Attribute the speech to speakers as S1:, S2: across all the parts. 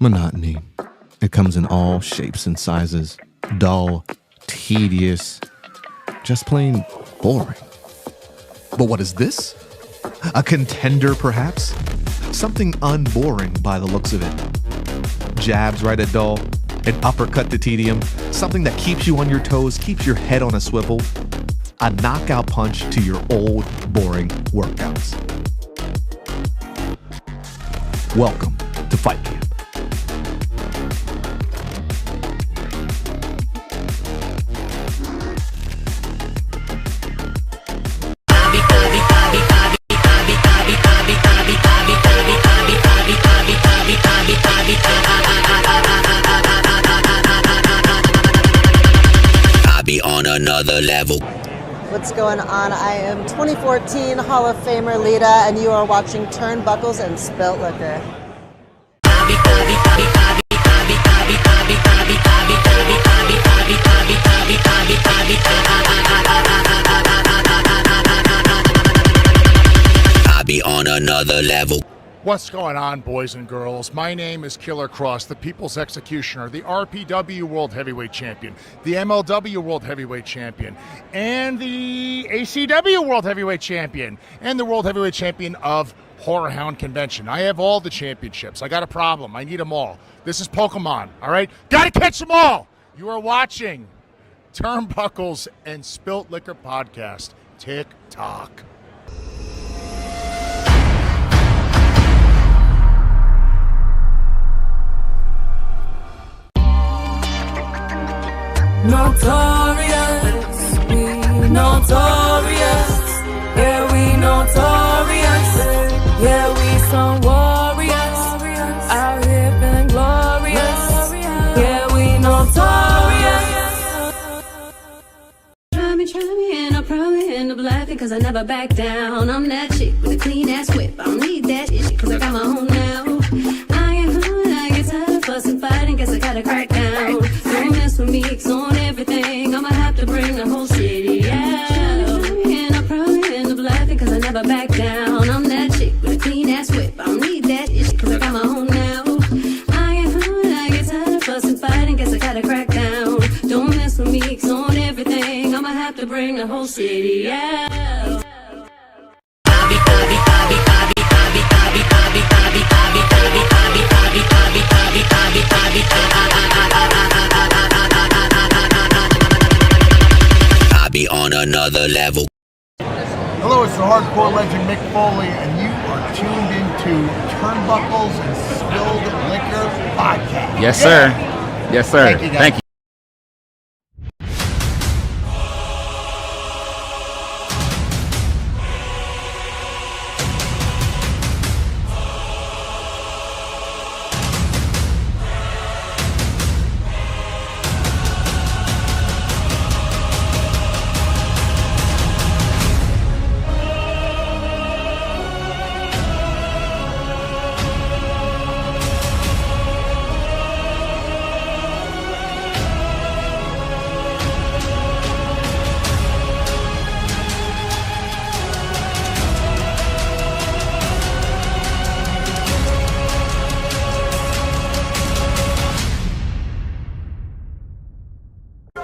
S1: Monotony. It comes in all shapes and sizes. Dull, tedious, just plain boring. But what is this? A contender, perhaps? Something unboring by the looks of it. Jabs right at dull, an uppercut to tedium, something that keeps you on your toes, keeps your head on a swivel, a knockout punch to your old, boring workouts. Welcome to Fight Camp.
S2: On another level.
S3: What's going on? I am 2014 Hall of Famer Lita, and you are watching Turnbuckles and Spilt Liquor.
S2: I be on another level.
S4: What's going on, boys and girls? My name is Killer Cross, the People's Executioner, the RPW World Heavyweight Champion, the MLW World Heavyweight Champion, and the ACW World Heavyweight Champion, and the World Heavyweight Champion of Horror Hound Convention. I have all the championships. I got a problem. I need them all. This is Pokemon, all right? Gotta catch them all! You are watching Turnbuckles and Spilt Liquor Podcast. Tick-tock.
S5: Notorious, we notorious, yeah we notorious, yeah we some warriors, out here feeling glorious, yeah we notorious.
S6: Try me, and I'll probably end up laughing cause I never back down. I'm that chick with a clean ass whip, I don't need that shit cause I got my own now. I ain't hard, I get tired of fussing, fighting, guess I gotta crack down. Don't mess with me, it's on everything. I'ma have to bring the whole city out. And I'll probably end up laughing cause I never back down. I'm that chick with a clean ass whip, I don't need that shit cause I got my own now. I ain't hard, I get tired of fussing, fighting, guess I gotta crack down. Don't mess with me, it's on everything. I'ma have to bring the whole city out.
S2: I be on another level.
S7: Hello, it's the hardcore legend Mick Foley, and you are tuned into Turnbuckles and Spilled Liquor Podcast.
S8: Yes, sir. Yes, sir.
S7: Thank you, guys.
S8: Thank you.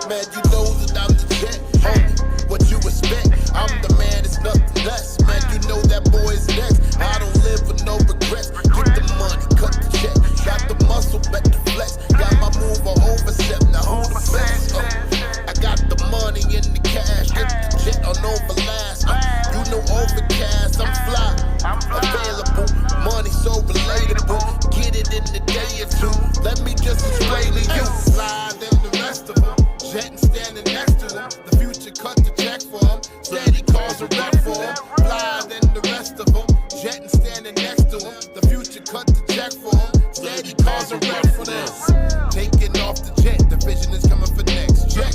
S9: Man, you know that I'm the jet, homie. What you expect? I'm the man, it's nothing less. Man, you know that boy is next. I don't live with no regrets. Get the money, cut the check. Got the muscle, bet the flex. Got my move on overstep. Now who the best? I got the money in the cash. Get the jet on overlast. You know overcast. I'm fly. Available. Money so relatable. Get it in the day or two. Let me just explain to you. Fly than the rest of them. Jetting standing next to him. The future cut the check for him. Said he calls a rep for him. Fly than the rest of them. Jetting standing next to him. The future cut the check for him. Said he calls a rep for them. Taking off the jet. The vision is coming for next check.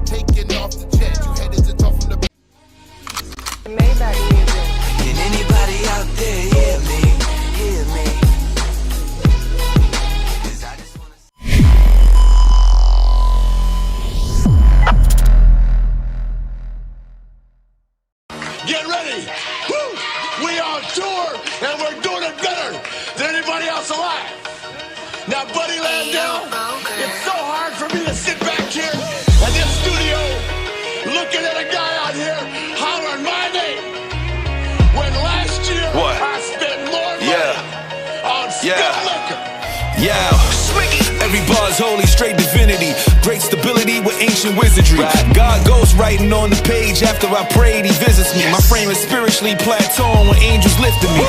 S9: Taking off the jet. You headed to talk from the
S3: Maybach music.
S5: Can anybody out there hear me? Hear me? 'Cause I just wanna
S9: Get ready! Woo! We are on tour and we're doing it better than anybody else alive. Now my buddy Landell. It's so hard for me to sit back here in this studio looking at a guy out here hollering my name when last year I spent more money on Spilt liquor.
S5: Every bar's holy, straight divinity. Great stability with ancient wizardry. God ghost writing on the page after I prayed, he visits me. My frame is spiritually plateauing when angels lifted me.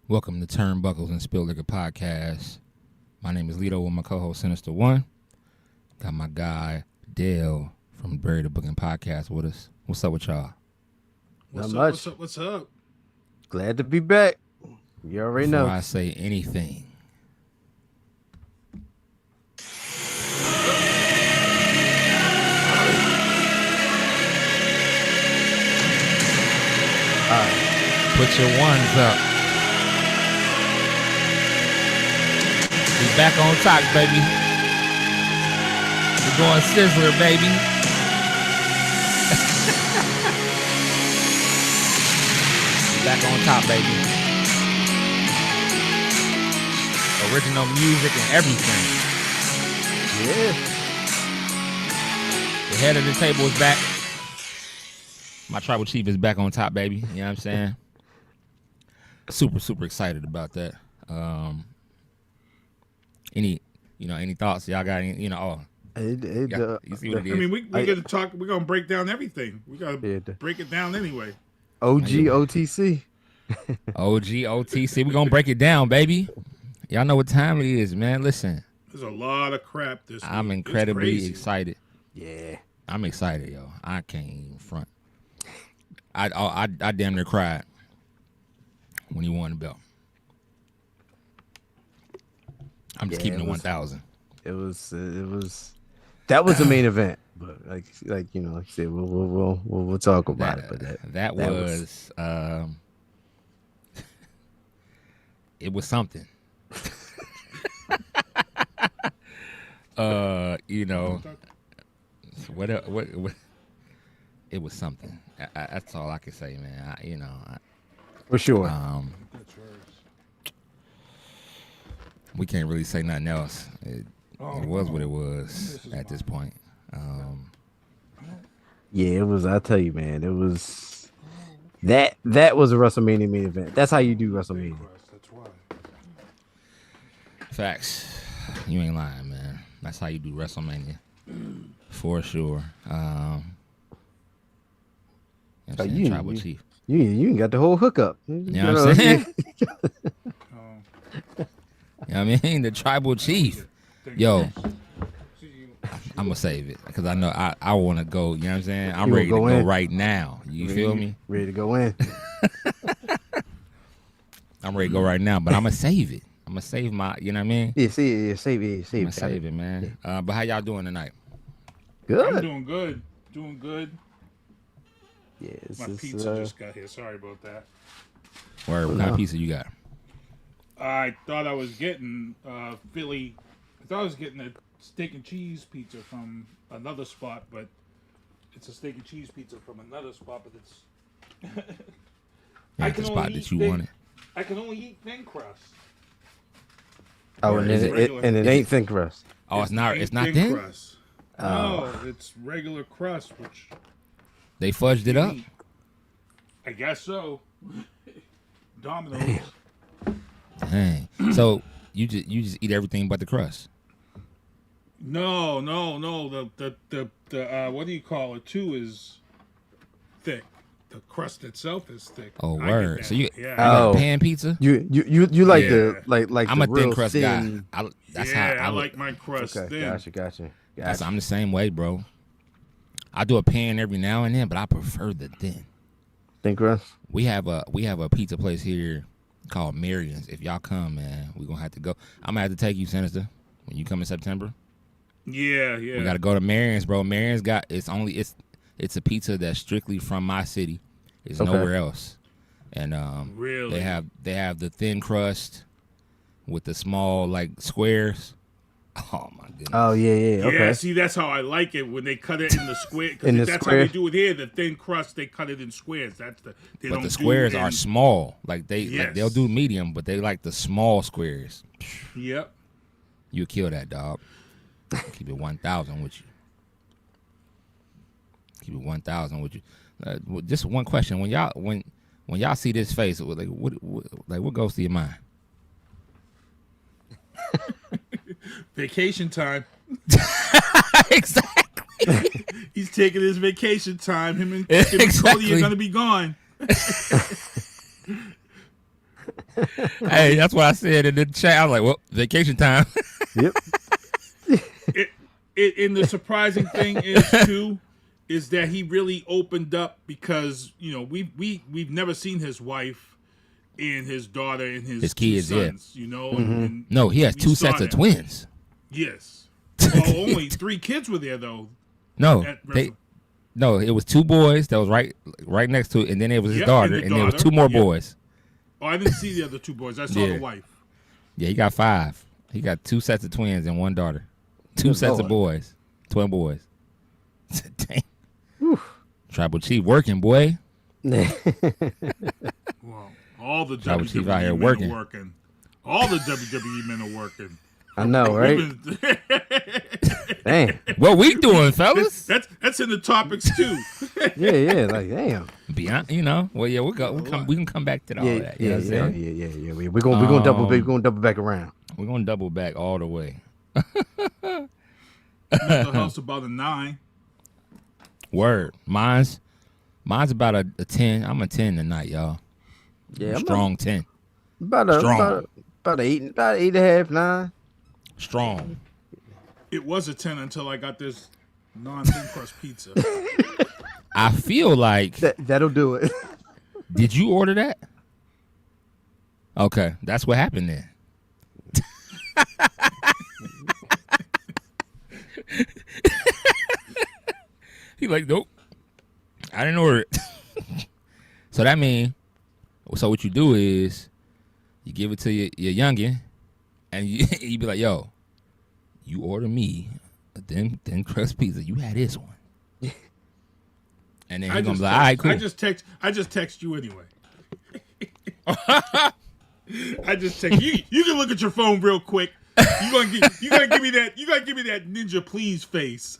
S10: Welcome to Turnbuckles and Spilt Liquor Podcast. My name is Lito with my co-host Sinista1. Got my guy Dale from Bury the Booking Podcast with us. What's up with y'all?
S11: What's up?
S12: Glad to be back. You already know.
S10: Before I say anything,
S12: all right,
S10: put your ones up. We back on top, baby. We're going Sizzler, baby. Back on top, baby. Original music and everything.
S12: Yeah.
S10: The head of the table is back. My tribal chief is back on top, baby. You know what I'm saying? Super excited about that. Any thoughts? Y'all got any, you see what it is?
S11: I mean, we got to talk. We're going to break down everything. We got to break it down anyway.
S12: OG OTC.
S10: OG OTC. We're going to break it down, baby. Y'all know what time it is, man. Listen.
S11: There's a lot of crap this week.
S10: I'm incredibly excited.
S12: Yeah.
S10: I'm excited, yo. I can't even front. I damn near cried when he won the belt. I'm just keeping it 1,000.
S12: It was that was the main event. But like I said, we'll talk about it. But
S10: that was it was something. What it was something. That's all I can say, man.
S12: For sure.
S10: We can't really say nothing else. It was what it was at this point.
S12: Yeah, it was. I tell you, man, it was that was a WrestleMania main event. That's how you do WrestleMania.
S10: Facts. You ain't lying, man. That's how you do WrestleMania, for sure.
S12: Tribal Chief. You got the whole hookup.
S10: You know what I'm saying? You know what I mean? The Tribal Chief. Yo, I'm going to save it because I know I want to go. You know what I'm saying? I'm ready to go right now. You feel me?
S12: Ready to go in.
S10: I'm ready to go right now, but I'm going to save it. I'm going to save my, you know what I mean?
S12: Yeah, save it.
S10: I'm going to save it, man. But how y'all doing tonight?
S12: Good.
S11: I'm doing good.
S12: Yeah,
S11: my pizza just got here. Sorry about that.
S10: Word, what kind of pizza you got?
S11: I thought I was getting Philly. I thought I was getting a steak and cheese pizza from another spot, but it's a steak and cheese pizza from another spot. But it's
S10: Not the spot that you wanted.
S11: I can only eat thin crust.
S12: Oh, and it ain't thin crust.
S10: Oh, it's not. It's not thin
S11: crust. No, it's regular crust, which
S10: they fudged it up.
S11: I guess so. Domino's.
S10: Dang. So you just eat everything but the crust?
S11: No. The what do you call it? Too is thick. The crust itself is thick.
S10: Oh, word. So you
S12: like
S10: pan pizza?
S12: You like the like
S10: I'm
S12: the
S10: a thin
S12: real
S10: crust
S12: thin...
S10: guy.
S11: I like my crust thin.
S12: Gotcha.
S10: I'm the same way, bro. I do a pan every now and then, but I prefer the thin.
S12: Thin crust?
S10: We have a pizza place here called Marion's. If y'all come, man, we're gonna have to go. I'm gonna have to take you, Sinister, when you come in September.
S11: Yeah.
S10: We gotta go to Marion's, bro. Marion's got it's a pizza that's strictly from my city. It's nowhere else. And
S11: really?
S10: they have the thin crust with the small like squares. Oh my goodness.
S12: Oh yeah. Okay.
S11: Yeah, see, that's how I like it when they cut it in the square.
S12: In the
S11: That's
S12: square.
S11: how they do it here. The thin crust, they cut it in squares. That's the. They
S10: But
S11: don't
S10: the
S11: do
S10: squares
S11: it
S10: are
S11: in-
S10: small. Like
S11: Yes.
S10: they'll do medium, but they like the small squares.
S11: Yep.
S10: You kill that dog. Keep it 1,000 with you. Keep it 1,000 with you. Just one question: when y'all see this face, what goes through your mind?
S11: Vacation time.
S10: Exactly.
S11: He's taking his vacation time. Him and Cody are gonna be gone.
S10: Hey, that's what I said in the chat. I was like, well, vacation time.
S12: Yep.
S11: And the surprising thing is that he really opened up because we've never seen his wife and his daughter and his
S10: kids,
S11: two sons, and
S10: No, he has
S11: we
S10: two
S11: saw
S10: sets of
S11: that.
S10: twins.
S11: Yes. Well, only 3 kids were there though.
S10: No,
S11: At
S10: it was 2 boys that was right next to it, and then it was his daughter, and there was 2 more boys.
S11: Oh, I didn't see the other 2 boys. I saw
S10: Yeah.
S11: the wife.
S10: Yeah, he got 5. He got 2 sets of twins and 1 daughter. 2 sets of boys, twin boys. Dang. Tribal Chief working, boy.
S11: Well, all the
S10: Tribal Chief
S11: WWE
S10: out here
S11: men
S10: working.
S11: are working. All the WWE men are working.
S12: I know, right? Damn.
S10: What we doing, fellas?
S11: That's in the topics too.
S12: Yeah, like damn.
S10: Beyond, well, yeah, we can come back to all that. You know what I'm saying?
S12: Yeah. We're gonna double back. We're gonna double back around.
S10: We're gonna double back all the way.
S11: Mental health's about a 9.
S10: Word. Mine's about a 10. I'm a 10 tonight, y'all.
S12: Yeah,
S10: strong 10.
S12: About an 8.5, 9.
S10: Strong.
S11: It was a 10 until I got this non-thin crust pizza.
S10: I feel like
S12: that'll do it.
S10: Did you order that? Okay, that's what happened then. He like, nope, I didn't order it. So that means, so what you do is you give it to your youngin, and you be like, yo, you order me a thin crust pizza. You had this one. And then he's gonna be like, all right, cool.
S11: I just text you anyway. I just text you. You can look at your phone real quick. You gonna give me that ninja please face.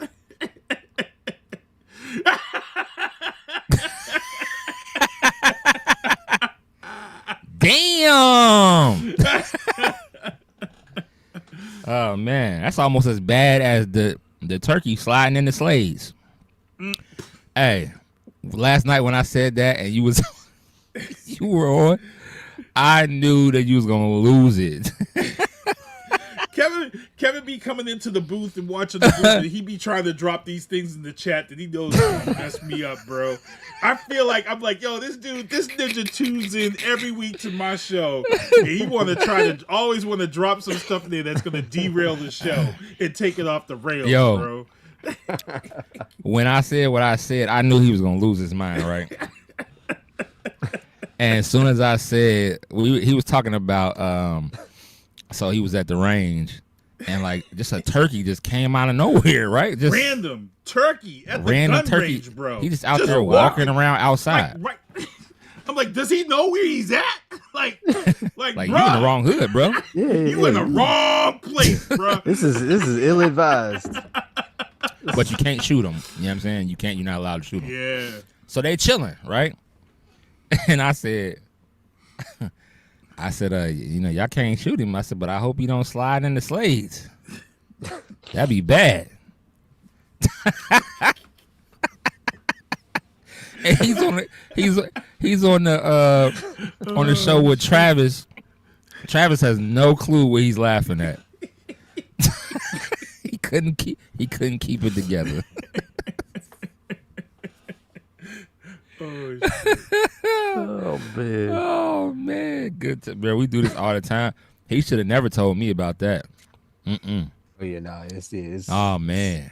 S10: Damn. Oh man, that's almost as bad as the turkey sliding in the sleighs. Hey, last night when I said that and you were on, I knew that you was gonna lose it.
S11: Kevin be coming into the booth and watching the booth, and he be trying to drop these things in the chat that he knows mess me up, bro. I feel like I'm like, yo, this ninja tunes in every week to my show, and he always want to drop some stuff in there that's gonna derail the show and take it off the rails, bro.
S10: When I said what I said, I knew he was gonna lose his mind, right? And as soon as I said, he was talking about, so he was at the range, and like just a turkey just came out of nowhere, right? Just
S11: random turkey at the gun range, bro.
S10: He just out there walking around outside.
S11: Like, right. I'm like, does he know where he's at? Like
S10: you in the wrong hood, bro.
S11: You in the wrong place, bro.
S12: This is ill advised.
S10: But you can't shoot them. You know what I'm saying? You're not allowed to shoot them.
S11: Yeah.
S10: So they chilling, right? And I said, y'all can't shoot him. I said, but I hope he don't slide in the sleighs. That'd be bad. And he's on the show with Travis. Travis has no clue what he's laughing at. He couldn't keep it together. Oh man, good. Man, we do this all the time. He should have never told me about that. Mm-mm.
S12: Oh yeah, nah, it's.
S10: Oh man,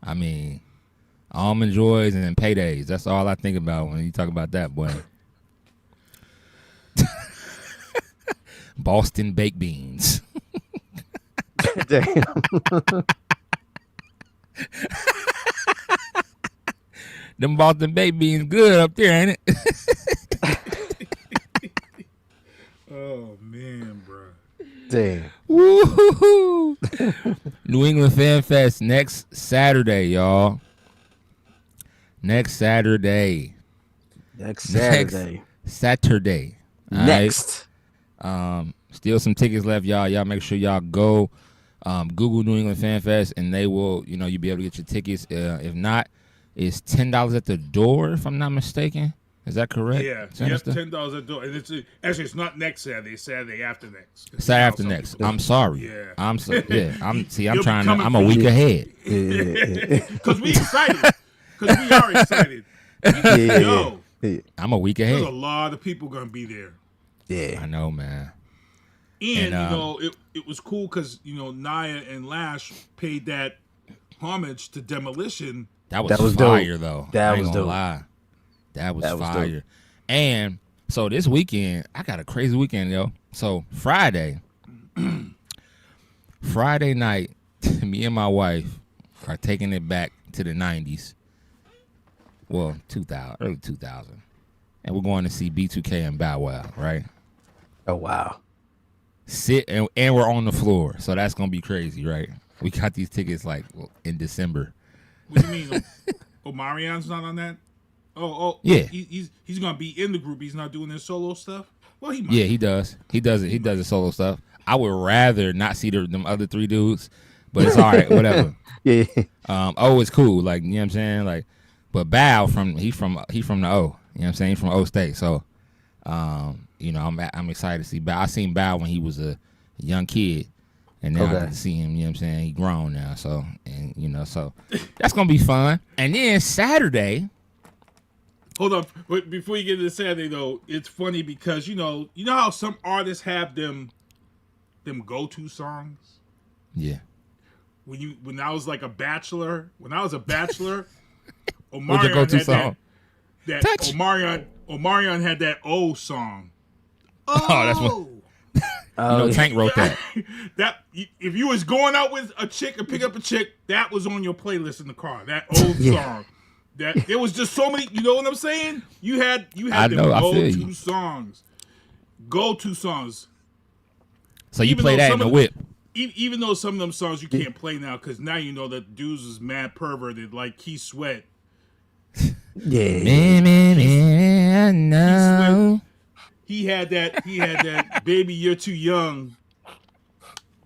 S10: I mean, almond joys and paydays. That's all I think about when you talk about that, boy.
S12: Damn.
S10: Them Boston baked beans good up there, ain't it?
S11: Oh man, bro.
S12: Damn.
S10: Woo-hoo-hoo. New England Fan Fest next Saturday, y'all. Next Saturday.
S12: Saturday.
S10: Next. Still some tickets left, y'all. Y'all make sure y'all go Google New England Fan Fest, and they will, you'll be able to get your tickets. If not, it's $10 at the door, if I'm not mistaken. Is that correct?
S11: Yeah,
S10: Sinister?
S11: yep, $10 at the door. And it's it's not next Saturday. It's Saturday after next.
S10: Saturday after next. I'm sorry.
S11: Yeah.
S10: I'm
S11: You'll
S10: trying
S11: be
S10: to. I'm a week ahead.
S11: Because we excited. Because we are excited. Yo,
S10: I'm a week ahead.
S11: there's a lot of people gonna be there.
S12: Yeah,
S10: I know, man.
S11: And it was cool because Nia and Lash paid that homage to Demolition.
S10: That was fire,
S12: dope.
S10: though.
S12: That
S10: I ain't
S12: was
S10: gonna
S12: dope.
S10: lie. That was
S12: That was
S10: fire.
S12: dope.
S10: And so this weekend, I got a crazy weekend, yo. So Friday night, me and my wife are taking it back to the 90s. Well, 2000, early 2000. And we're going to see B2K and Bow Wow, right?
S12: Oh, wow.
S10: And we're on the floor. So that's going to be crazy, right? We got these tickets in December.
S11: What do you mean? Omarion's not on that? Oh,
S10: yeah.
S11: He's gonna be in the group. He's not doing his solo stuff. Well, he might.
S10: Yeah, he does. He does it. He does the solo stuff. I would rather not see them other three dudes, but it's all right. Whatever.
S12: Yeah.
S10: It's cool. Like, you know what I'm saying? But Bow he's from the O. You know what I'm saying? He's from O State. So, I'm excited to see Bow. I seen Bow when he was a young kid. And now I get to see him, you know what I'm saying? He grown now, so that's gonna be fun. And then Saturday.
S11: Hold on, but before you get to Saturday though, it's funny because you know how some artists have them go-to songs.
S10: Yeah.
S11: When I was a bachelor, Omarion
S10: What's your go-to
S11: had
S10: song?
S11: That Omarion had that O song.
S10: Oh, that's what. Tank wrote that.
S11: That if you was going out with a chick and pick up a chick, that was on your playlist in the car. That old song. That there was just so many. You know what I'm saying? You had go-to songs. Go-to songs.
S10: So you play that in the whip.
S11: Even though some of them songs you can't play now because now you know that dudes is mad perverted like Keith Sweat.
S12: Yeah.
S10: Man, no.
S11: He had that baby, you're too young.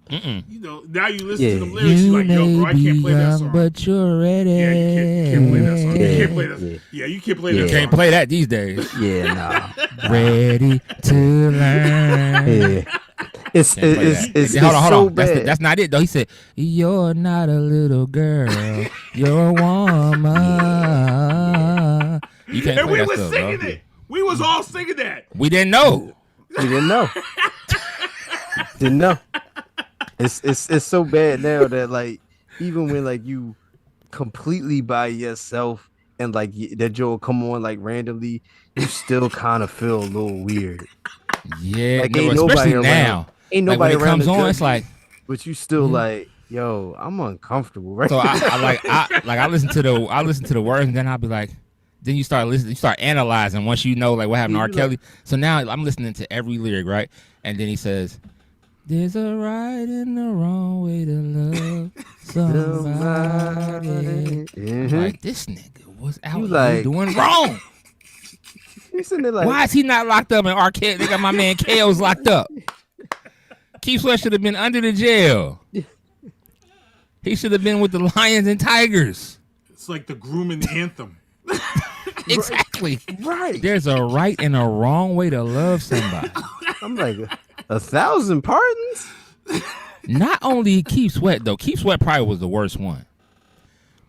S11: Now you listen to them lyrics, you're like, yo, bro, I can't play that song.
S10: But you're ready.
S11: Yeah, you can't play that song. You can't play that. Yeah, you can't play that.
S10: You can't play that these days.
S12: Yeah, nah.
S10: Ready to learn.
S12: Yeah. It's
S10: hold on.
S12: so bad.
S10: That's not it though. He said, "You're not a little girl. You're a woman." You can't
S11: and
S10: play
S11: we
S10: that
S11: was
S10: stuff,
S11: singing
S10: bro.
S11: it. We was all singing that.
S10: We didn't know.
S12: Didn't know. It's so bad now that even when you completely by yourself and that Joe will come on randomly, you still kind of feel a little weird.
S10: Yeah,
S12: ain't
S10: especially
S12: nobody
S10: now.
S12: around. Ain't nobody
S10: when it
S12: around
S10: comes
S12: to
S10: on,
S12: judge
S10: it's
S12: you,
S10: like.
S12: But you still yo, I'm uncomfortable, right?
S10: So I listen to the words and then I'll be like, then you start listening, you start analyzing once you know what happened to R. Kelly. So now I'm listening to every lyric, right? And then he says, "There's a right and a wrong way to love somebody."
S12: Mm-hmm.
S10: Like, this nigga was out
S12: here
S10: doing wrong. Why is he not locked up in R. Kelly? They got my man Kale's locked up. Keith Sweat should have been under the jail. He should have been with the Lions and Tigers.
S11: It's like the grooming anthem.
S10: Exactly.
S12: Right.
S10: There's a right and a wrong way to love somebody.
S12: I'm like, 1,000 pardons?
S10: Not only Keith Sweat, though. Keith Sweat probably was the worst one.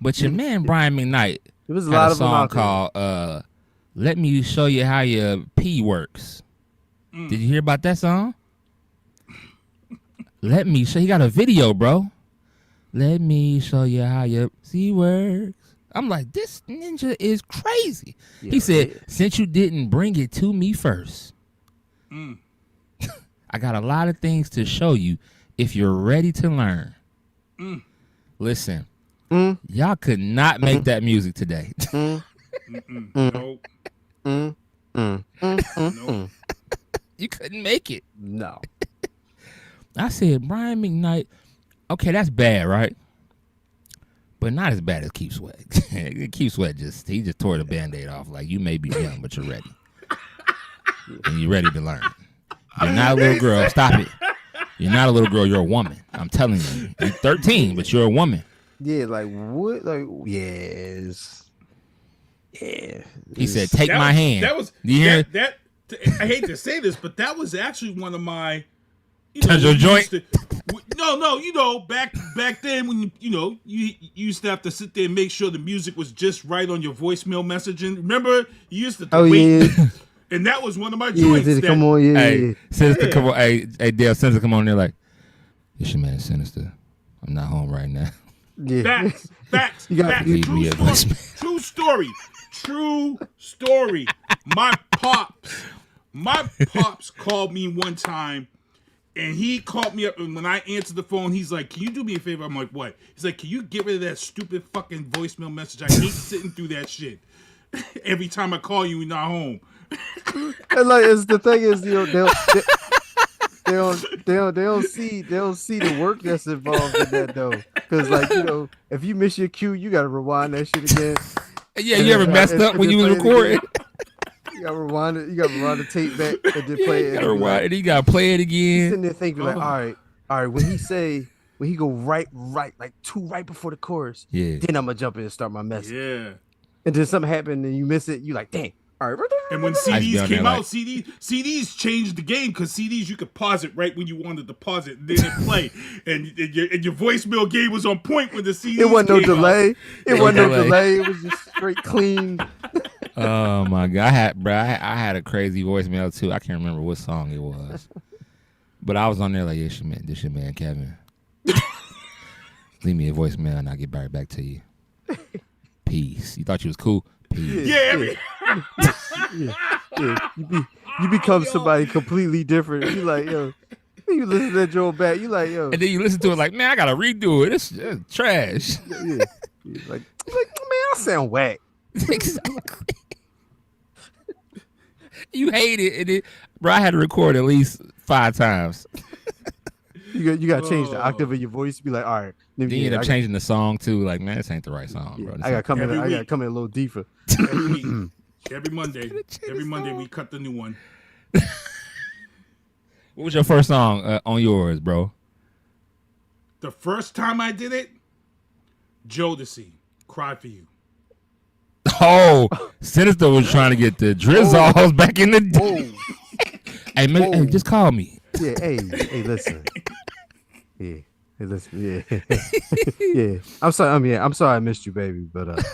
S10: But your man Brian McKnight
S12: was a
S10: had
S12: lot
S10: a
S12: of them
S10: song
S12: out there.
S10: called "Let Me Show You How Your P Works." Did you hear about that song? Let me show. He got a video, bro. Let me show you how your C works. I'm like, this ninja is crazy.
S12: Yeah,
S10: he said, since you didn't bring it to me first, I got a lot of things to show you if you're ready to learn. Listen, y'all could not make that music today.
S11: Nope.
S10: Nope. You couldn't make it.
S12: No.
S10: I said, Brian McKnight, okay, that's bad, right? But not as bad as Keith Sweat. Keith Sweat he just tore the Band-Aid off. Like, you may be young, but you're ready. And you're ready to learn. You're not a little girl. Stop it. You're not a little girl. You're a woman. I'm telling you. You're 13, but you're a woman.
S12: Yeah, like what? Like, yes. Yeah.
S10: He said, take my hand.
S11: That was,
S10: you hear
S11: that, I hate to say this, but that was actually one of my...
S10: Touch your joint?
S11: No, back then when you used to have to sit there and make sure the music was just right on your voicemail messaging. Remember, you used to wait, and that was one of my joints.
S12: Come on,
S10: Sinister, come on, hey, Dale, Sinister, come on there, like, it's your man, Sinister. I'm not home right now.
S12: Yeah.
S11: Facts. True story. My pops called me one time. And he called me up, and when I answered the phone, he's like, can you do me a favor? I'm like, what? He's like, can you get rid of that stupid fucking voicemail message? I hate sitting through that shit. Every time I call you, you're not home.
S12: And like, the thing is, they don't see the work that's involved in that though. Because like, if you miss your cue, you gotta rewind that shit again.
S10: Yeah, you ever messed up when you was recording?
S12: You gotta rewind it. You gotta rewind the tape back and then play it.
S10: You gotta rewind it. You gotta play it again.
S12: Sitting there thinking like, all right. When he go right, like right before the chorus.
S10: Yeah.
S12: Then I'm gonna jump in and start my message.
S11: Yeah.
S12: And then something happened and you miss it. You like, dang. All right.
S11: And when CDs came out, CDs changed the game because CDs you could pause it right when you wanted to pause it, and then it play, and your voicemail game was on point with the CDs.
S12: It wasn't no delay.
S11: Out.
S12: It wasn't no delay. It was just straight clean.
S10: Oh my god, I had a crazy voicemail too. I can't remember what song it was, but I was on there like, yeah, this your man Kevin. Leave me a voicemail and I'll get right back to you. Peace. You thought you was cool? Peace.
S11: Yeah.
S12: You become somebody completely different. You like, yo. You listen to that Joe back. You like, yo.
S10: And then you listen to it like, man, I gotta redo it. It's trash.
S12: Yeah. Like, man, I sound whack.
S10: Exactly. You hate it, and bro. I had to record at least 5 times.
S12: You got to change the octave of your voice. Be like, all right.
S10: Then you end up changing the song too. Like, man, this ain't the right song, bro.
S12: I got to come in a little deeper.
S11: Every Monday we cut the new one.
S10: What was your first song on yours, bro?
S11: The first time I did it, Jodeci, Cry For You.
S10: Oh, Sinister was trying to get the Drizzles back in the day. Hey, man, hey, just call me.
S12: Yeah, hey, listen. Yeah, hey, listen. Yeah, yeah. I'm sorry I missed you, baby. But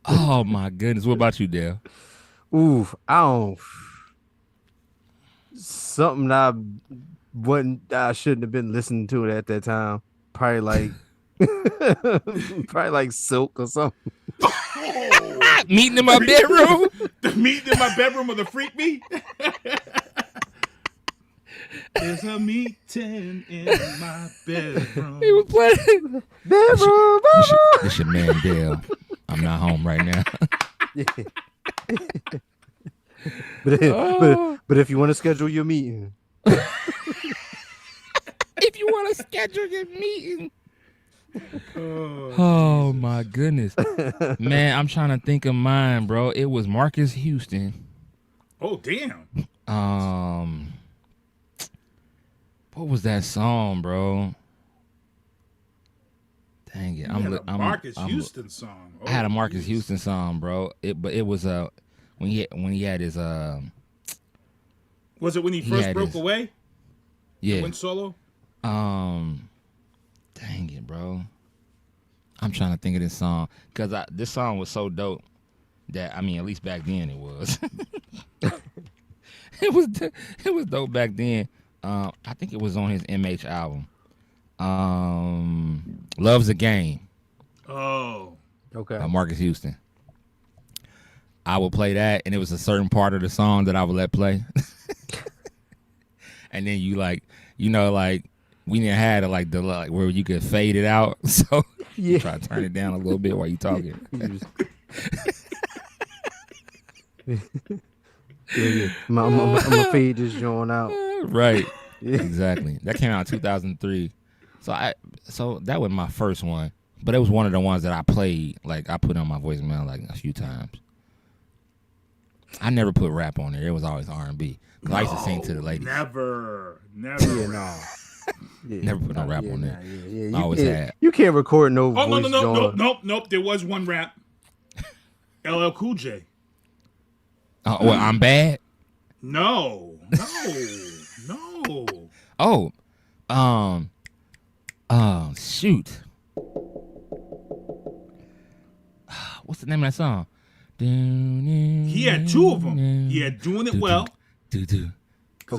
S10: oh my goodness, what about you, Dale?
S12: Ooh, something I shouldn't have been listening to it at that time. Probably like Silk or something.
S10: Meeting in my bedroom?
S11: The meeting in my bedroom or the freak me? There's a meeting in my bedroom.
S10: He was playing
S12: bedroom.
S10: This your man Dale. I'm not home right now.
S12: Yeah. But if you want to schedule your meeting.
S10: If you want to schedule your meeting. Oh my goodness, man! I'm trying to think of mine, bro. It was Marcus Houston.
S11: Oh damn!
S10: What was that song, bro? Dang it! I'm
S11: Marcus Houston song.
S10: I had a Marcus Houston song, bro. But it was when he had his
S11: Was it when he first broke away?
S10: Yeah.
S11: Went solo.
S10: Dang it, bro. I'm trying to think of this song because this song was so dope that at least back then it was. It was dope back then. I think it was on his MH album. Love's a Game.
S11: Oh,
S12: okay.
S10: Marcus Houston. I would play that, and it was a certain part of the song that I would let play. And then you we didn't have the where you could fade it out. So
S12: Yeah.
S10: try to turn it down a little bit while you talking.
S12: Yeah. I'm gonna fade this joint out.
S10: Right.
S12: Yeah.
S10: Exactly. That came out in 2003. So that was my first one, but it was one of the ones that I played. Like I put on my voicemail like a few times. I never put rap on there. It was always R&B.
S11: No,
S10: I used to sing to the ladies.
S11: Never.
S12: Yeah, no. Yeah.
S10: Never put no rap on there.
S12: Yeah.
S10: I always had.
S12: You can't record no
S11: Oh,
S12: voice
S11: nope. There was one rap. LL Cool J.
S10: Well, I'm bad.
S11: No.
S10: Oh, shoot. What's the name of that song?
S11: He had two of them. He had Doing It Well.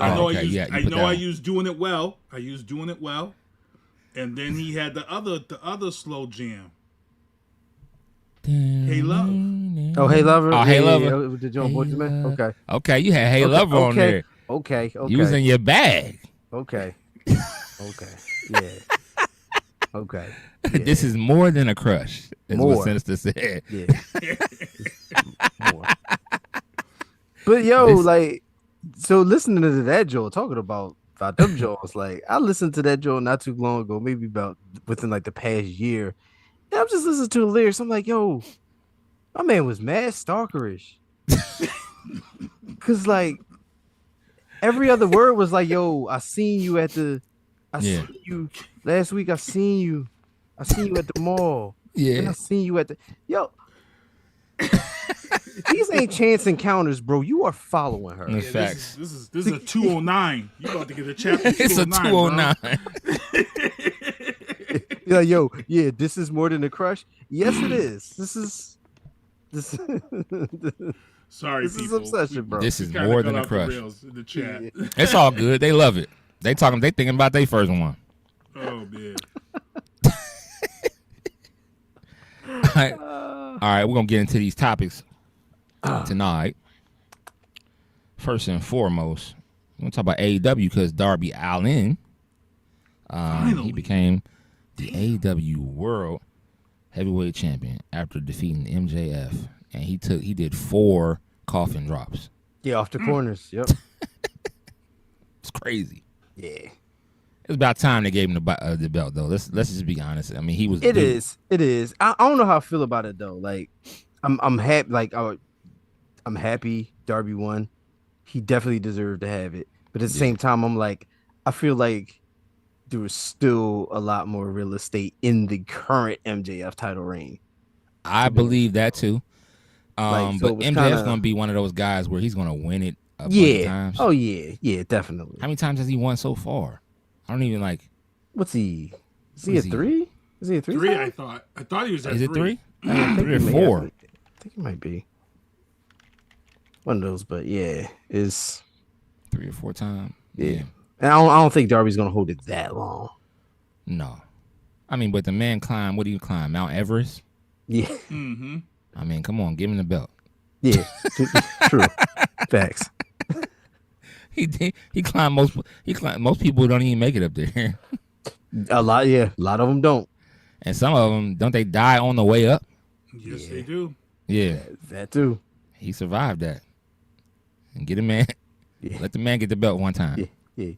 S11: I used Doing It Well. I used Doing It Well. And then he had the other slow jam. Hey Love.
S12: Oh, Hey Lover.
S10: Oh, Hey Lover.
S12: The joint voicemail. Okay.
S10: Okay, you had Hey Lover on there.
S12: Okay.
S10: You was in your bag.
S12: Okay. Yeah. Okay. Yeah.
S10: This is more than a crush. Is what Sinister said.
S12: Yeah. More. But yo, so listening to that Joe talking about them Joes, I listened to that Joe not too long ago, maybe about within the past year. And I'm just listening to the lyrics. I'm like, yo, my man was mad stalkerish. Cause every other word was like, yo, I seen you last week. I seen you at the mall.
S10: Yeah.
S12: And I seen you at the these ain't chance encounters, bro. You are following her.
S10: Facts.
S11: This is a 209. You about to get a chapter 209.
S10: It's a 209.
S12: Yeah, yo, yeah, this is more than a crush. Yes, it is. This
S11: Sorry,
S12: this
S11: people.
S12: is obsession, bro.
S10: This is more than a
S11: the
S10: crush.
S11: rails in the chat.
S10: It's all good. They love it. They thinking about their first one.
S11: Oh man.
S10: All right, we're gonna get into these topics tonight. First and foremost, we're gonna talk about AEW because Darby Allin, he became the AEW World Heavyweight Champion after defeating MJF, and he did 4 coffin drops.
S12: Yeah, off the corners. Yep.
S10: It's crazy.
S12: Yeah.
S10: It's about time they gave him the belt, though. Let's just be honest. I mean, he was.
S12: It is. I don't know how I feel about it though. I'm happy. I'm happy Darby won. He definitely deserved to have it. But at the same time, I'm I feel like there was still a lot more real estate in the current MJF title reign.
S10: I believe that too.
S12: So
S10: but MJF's gonna be one of those guys where he's gonna win it a bunch of times.
S12: Oh yeah, definitely.
S10: How many times has he won so far? I don't even
S12: What's he? Is he a 3? Is he a 3?
S11: 3, I thought he was at 3.
S10: Is it 3?
S12: I think
S10: 3 or 4?
S12: I think it might be one of those, but yeah, is
S10: 3 or 4 times.
S12: Yeah. And I don't think Darby's gonna hold it that long.
S10: No, I mean, but the man climbed. What do you climb? Mount Everest?
S12: Yeah.
S11: Mm-hmm.
S10: I mean, come on, give him the belt.
S12: Yeah, true. Facts.
S10: He climbed most. Most people don't even make it up there.
S12: A lot of them don't.
S10: And some of them don't. They die on the way up.
S11: Yes, they do.
S10: Yeah,
S12: that too.
S10: He survived that. And get a man.
S12: Yeah.
S10: Let the man get the belt one time.
S12: Yeah.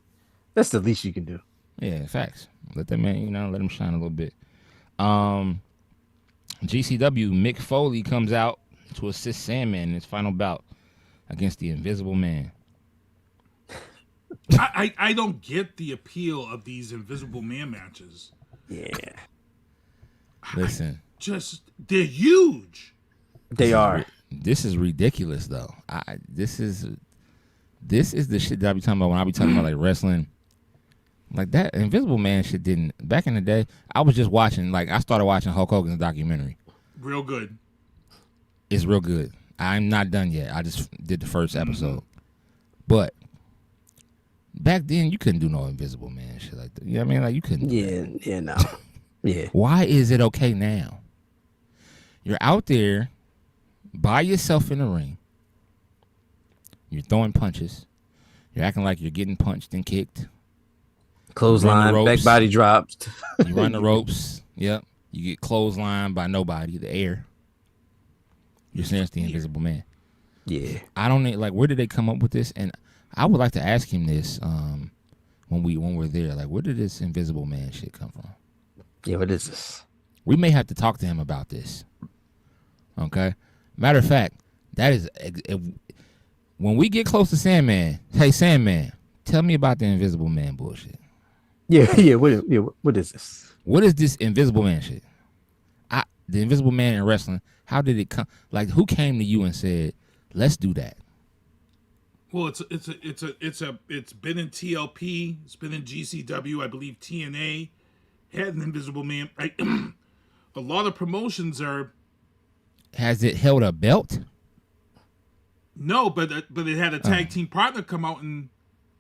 S12: That's the least you can do.
S10: Yeah, facts. Let that man, let him shine a little bit. GCW, Mick Foley comes out to assist Sandman in his final bout against the Invisible Man.
S11: I don't get the appeal of these Invisible Man matches.
S12: Yeah.
S10: Listen.
S11: They're huge.
S12: They are.
S10: This is ridiculous, though. This is the shit that I be talking about when I be talking about wrestling. Like that Invisible Man shit didn't. Back in the day, I was just watching. I started watching Hulk Hogan's documentary.
S11: Real good.
S10: It's real good. I'm not done yet. I just did the first episode. But back then, you couldn't do no Invisible Man shit like that. You know what I mean? You couldn't.
S12: Yeah, no. Yeah.
S10: Why is it okay now? You're out there by yourself in the ring. You're throwing punches. You're acting like you're getting punched and kicked.
S12: Clothesline, back body drops.
S10: You run the ropes. Yep. You get clotheslined by nobody, the air. You're snatched the Invisible Man.
S12: Yeah.
S10: I don't know, like, where did they come up with this? And I would like to ask him this when we're there. Like, where did this Invisible Man shit come from?
S12: Yeah, what is this?
S10: We may have to talk to him about this. Okay? Matter of fact, that is... when we get close to Sandman, hey, Sandman, tell me about the Invisible Man bullshit.
S12: Yeah. What is this?
S10: What is this Invisible Man shit? The Invisible Man in wrestling, how did it come? Like, who came to you and said, let's do that?
S11: Well, it's been in TLP, it's been in GCW, I believe TNA had an Invisible Man. A lot of promotions are.
S10: Has it held a belt?
S11: No, but it had a tag team partner come out and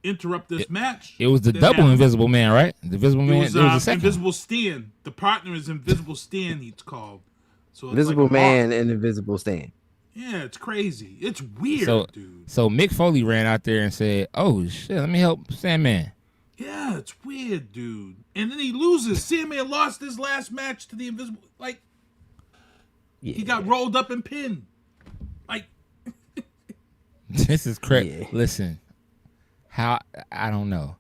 S11: interrupt this match.
S10: It was the double Invisible Man, right? The Invisible Man. It was the second.
S11: Invisible Stan. The partner is Invisible Stan. He's called. So
S12: Invisible Man and Invisible Stan.
S11: Yeah, it's crazy. It's weird, dude.
S10: So Mick Foley ran out there and said, "Oh shit, let me help Sandman."
S11: Yeah, it's weird, dude. And then he loses. Sandman lost his last match to the Invisible. Like, he got rolled up and pinned. Like,
S10: this is crazy. Yeah. Listen. How, I don't know.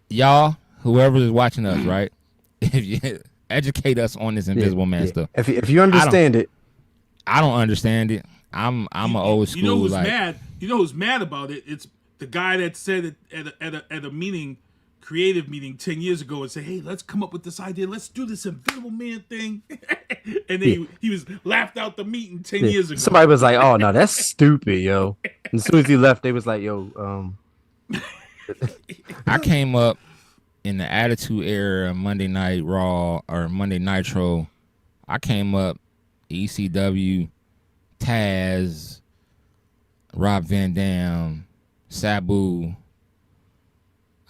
S10: Y'all, whoever is watching us, right? If you educate us on this Invisible Man stuff.
S12: If you understand it.
S10: I don't understand it. I'm an old school.
S11: You know who's mad? You know who's mad about it? It's the guy that said it at a meeting, creative meeting 10 years ago, and said, "Hey, let's come up with this idea. Let's do this Invisible Man thing." And then he was laughed out the meeting 10 years ago.
S12: Somebody was like, "Oh no, that's stupid, yo." And as soon as he left, they was like, "Yo,
S10: I came up in the Attitude Era, Monday Night Raw or Monday Nitro. I came up ECW, Taz, Rob Van Dam, Sabu.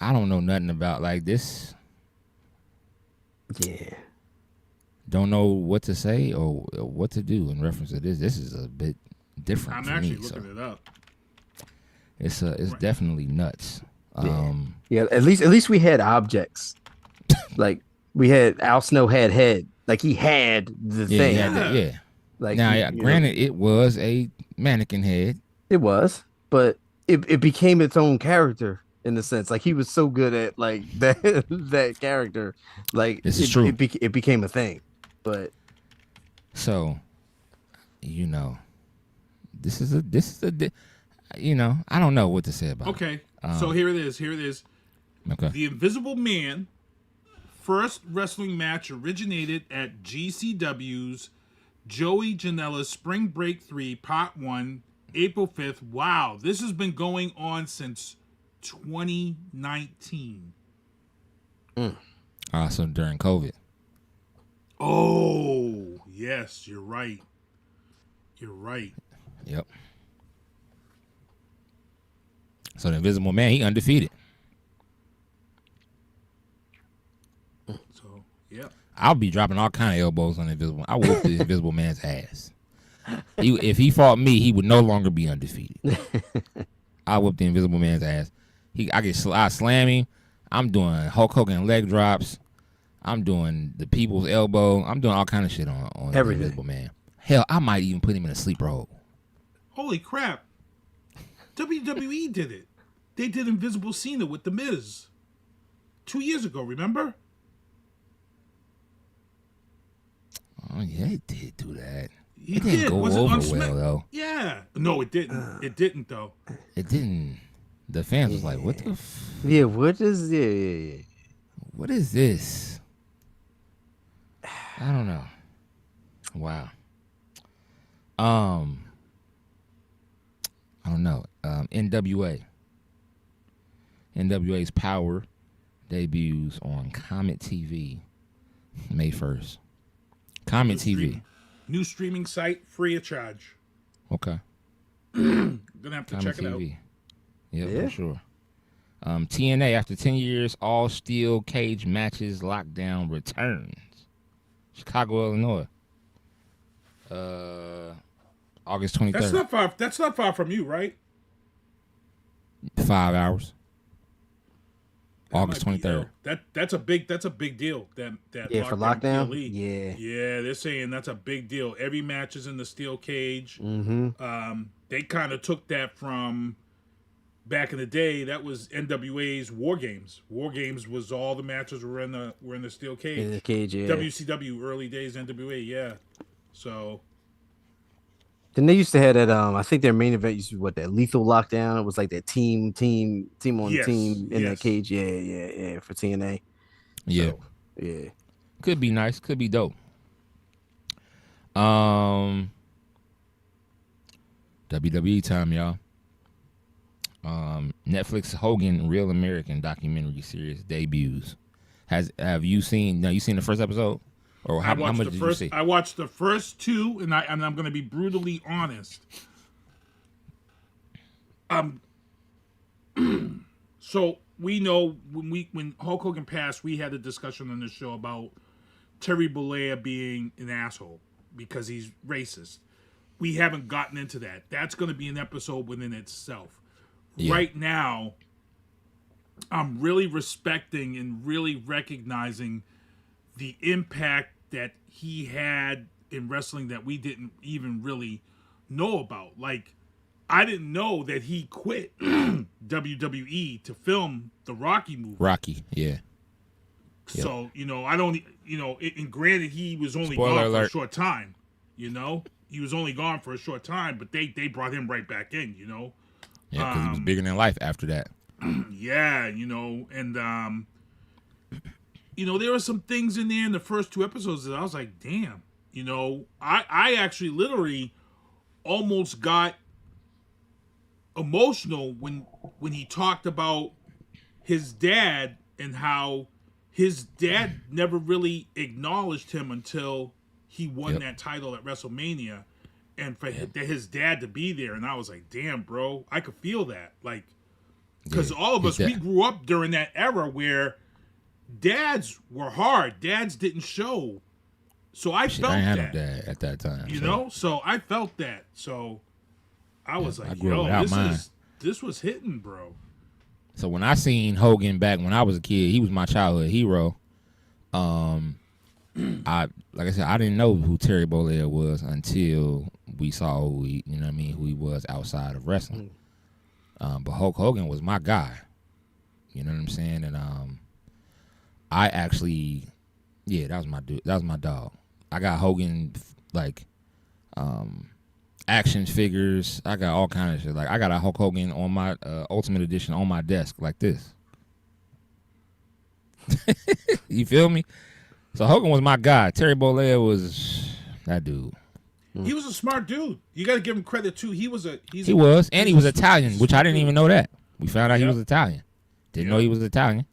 S10: I don't know nothing about like this.
S12: Yeah.
S10: Don't know what to say or what to do in reference to this. This is a bit different.
S11: I'm
S10: for
S11: actually
S10: me,
S11: looking it up.
S10: It's definitely nuts.
S12: Yeah, at least we had objects. Like we had Al Snow had head. Like he had the thing.
S10: Yeah.
S12: Like
S10: now, granted, it was a mannequin head.
S12: It was, but it became its own character in a sense. Like he was so good at like that character. Like
S10: this is true.
S12: It became a thing. But
S10: so, you know, this is a you know, I don't know what to say about it.
S11: Okay. So here it is.
S10: Okay.
S11: The Invisible Man first wrestling match originated at GCW's Joey Janela's Spring Break 3 Part 1, April 5th. Wow, this has been going on since 2019.
S10: So during COVID.
S11: Oh, yes, you're right.
S10: Yep. So the Invisible Man, he undefeated.
S11: So, yeah.
S10: I'll be dropping all kind of elbows on the Invisible. I whoop the Invisible Man's ass. If he fought me, he would no longer be undefeated. I whoop the Invisible Man's ass. I slam him. I'm doing Hulk Hogan leg drops. I'm doing the people's elbow. I'm doing all kind of shit on the Invisible Man. Hell, I might even put him in a sleep roll.
S11: Holy crap. WWE did it. They did Invisible Cena with The Miz 2 years ago, remember?
S10: Oh, yeah, it did do that.
S11: It
S10: didn't go over well, though.
S11: Yeah. No, it didn't. It didn't, though.
S10: It didn't. The fans was like, what the
S12: yeah, what is it?
S10: What is this? I don't know. Wow. I don't know. NWA's Power debuts on Comet TV May 1st. Comet TV.
S11: New streaming site, free of charge.
S10: Okay.
S11: Gonna have to
S10: Comet
S11: check it out.
S10: TV. Yeah, for sure. TNA, after 10 years, all steel cage matches lockdown returns. Chicago, Illinois. August 23rd.
S11: That's not far from you, right?
S10: 5 hours. August 23rd.
S11: That's a big deal. That
S12: for lockdown.
S11: PLE. Yeah, they're saying that's a big deal. Every match is in the steel cage.
S12: Mm-hmm.
S11: They kind of took that from back in the day. That was NWA's War Games. War Games was all the matches were in the steel cage.
S12: In the cage, yeah.
S11: WCW early days NWA, yeah. So.
S12: Then they used to have that. I think their main event used to be that lethal lockdown. It was like that team on team in that cage. Yeah, for TNA.
S10: Yeah,
S12: so, yeah.
S10: Could be nice. Could be dope. WWE time, y'all. Netflix Hogan Real American documentary series debuts. Have you seen? Now you seen the first episode? Or how much did you see?
S11: I watched the first two, and I'm going to be brutally honest. So we know when Hulk Hogan passed, we had a discussion on the show about Terry Bollea being an asshole because he's racist. We haven't gotten into that. That's going to be an episode within itself. Yeah. Right now, I'm really respecting and really recognizing the impact that he had in wrestling that we didn't even really know about. Like, I didn't know that he quit WWE to film the Rocky movie.
S10: Rocky, yeah.
S11: So, I don't, and granted, he was only
S10: Spoiler
S11: gone
S10: alert.
S11: for a short time, He was only gone for a short time, but they brought him right back in,
S10: Yeah, because he was bigger than life after that.
S11: Yeah, and there were some things in there in the first two episodes that I was like, damn, I actually literally almost got emotional when he talked about his dad and how his dad never really acknowledged him until he won that title at WrestleMania, and for his dad to be there. And I was like, damn, bro, I could feel that. Like, because all of us, we grew up during that era where dads were hard. Dads didn't show. So I felt
S10: I had
S11: that.
S10: No dad at that time.
S11: So I felt that. So I was like, this was hitting, bro.
S10: So when I seen Hogan back when I was a kid, he was my childhood hero. I didn't know who Terry Bollea was until we saw who he was outside of wrestling. But Hulk Hogan was my guy. You know what I'm saying? And I actually, that was my dude. That was my dog. I got Hogan action figures. I got all kind of shit. Like I got a Hulk Hogan on my Ultimate Edition on my desk like this. You feel me? So Hogan was my guy. Terry Bollea was that dude.
S11: He was a smart dude. You got to give him credit too. He was
S10: Italian, which I didn't even know that. We found out he was Italian. Didn't know he was Italian.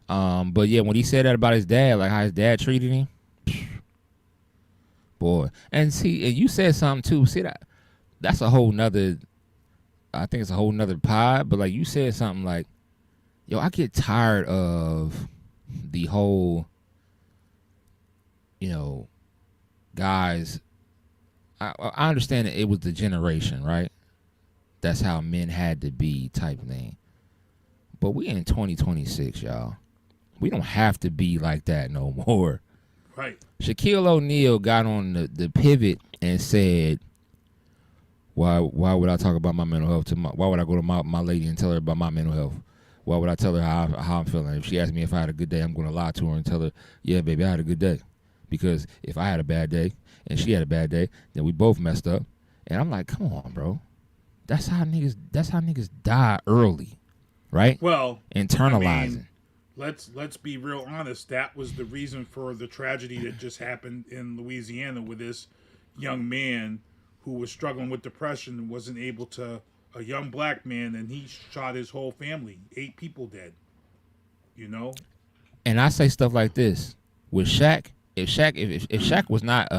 S10: But yeah, when he said that about his dad, like how his dad treated him, boy. And see, and you said something too. See that's a whole nother. I think it's a whole nother pod. But like you said something like, yo, I get tired of the whole, guys. I understand that it was the generation, right? That's how men had to be type thing. But we in 2026, y'all. We don't have to be like that no more.
S11: Right.
S10: Shaquille O'Neal got on the pivot and said, why would I talk about my mental health why would I go to my lady and tell her about my mental health? Why would I tell her how I'm feeling? If she asks me if I had a good day, I'm going to lie to her and tell her, yeah, baby, I had a good day. Because if I had a bad day and she had a bad day, then we both messed up. And I'm like, come on, bro. That's how niggas die early, right?
S11: Well,
S10: internalizing.
S11: Let's be real honest. That was the reason for the tragedy that just happened in Louisiana with this young man who was struggling with depression and wasn't able to. A young black man, and he shot his whole family. 8 people dead.
S10: And I say stuff like this with Shaq. If Shaq was not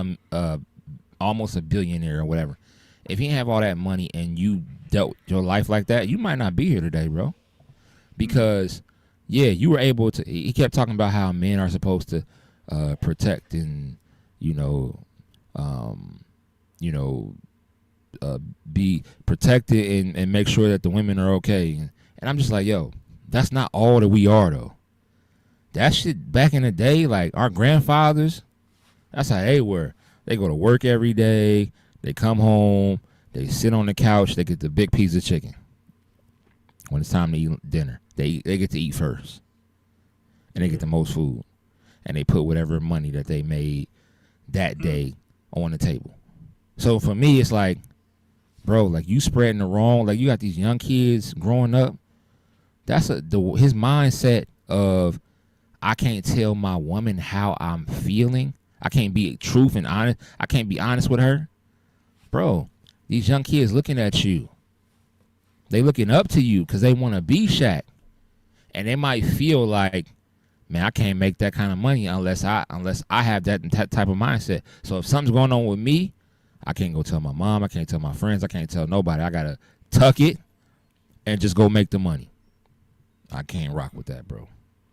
S10: almost a billionaire or whatever, if he didn't have all that money and you dealt your life like that, you might not be here today, bro. Because you were able to. He kept talking about how men are supposed to protect and be protected and make sure that the women are okay. And I'm just like, yo, That's not all that we are, though. That shit back in the day, like our grandfathers, that's how they were. They go to work every day. They come home. They sit on the couch. They get the big piece of chicken. When it's time to eat dinner, they get to eat first. And they get the most food. And they put whatever money that they made that day on the table. So for me, it's like, bro, like you spreading the wrong. Like you got these young kids growing up. That's his mindset of, I can't tell my woman how I'm feeling. I can't be truth and honest. I can't be honest with her. Bro, these young kids looking at you. They looking up to you because they want to be Shaq. And they might feel like, man, I can't make that kind of money unless I have that type of mindset. So if something's going on with me, I can't go tell my mom. I can't tell my friends. I can't tell nobody. I got to tuck it and just go make the money. I can't rock with that, bro.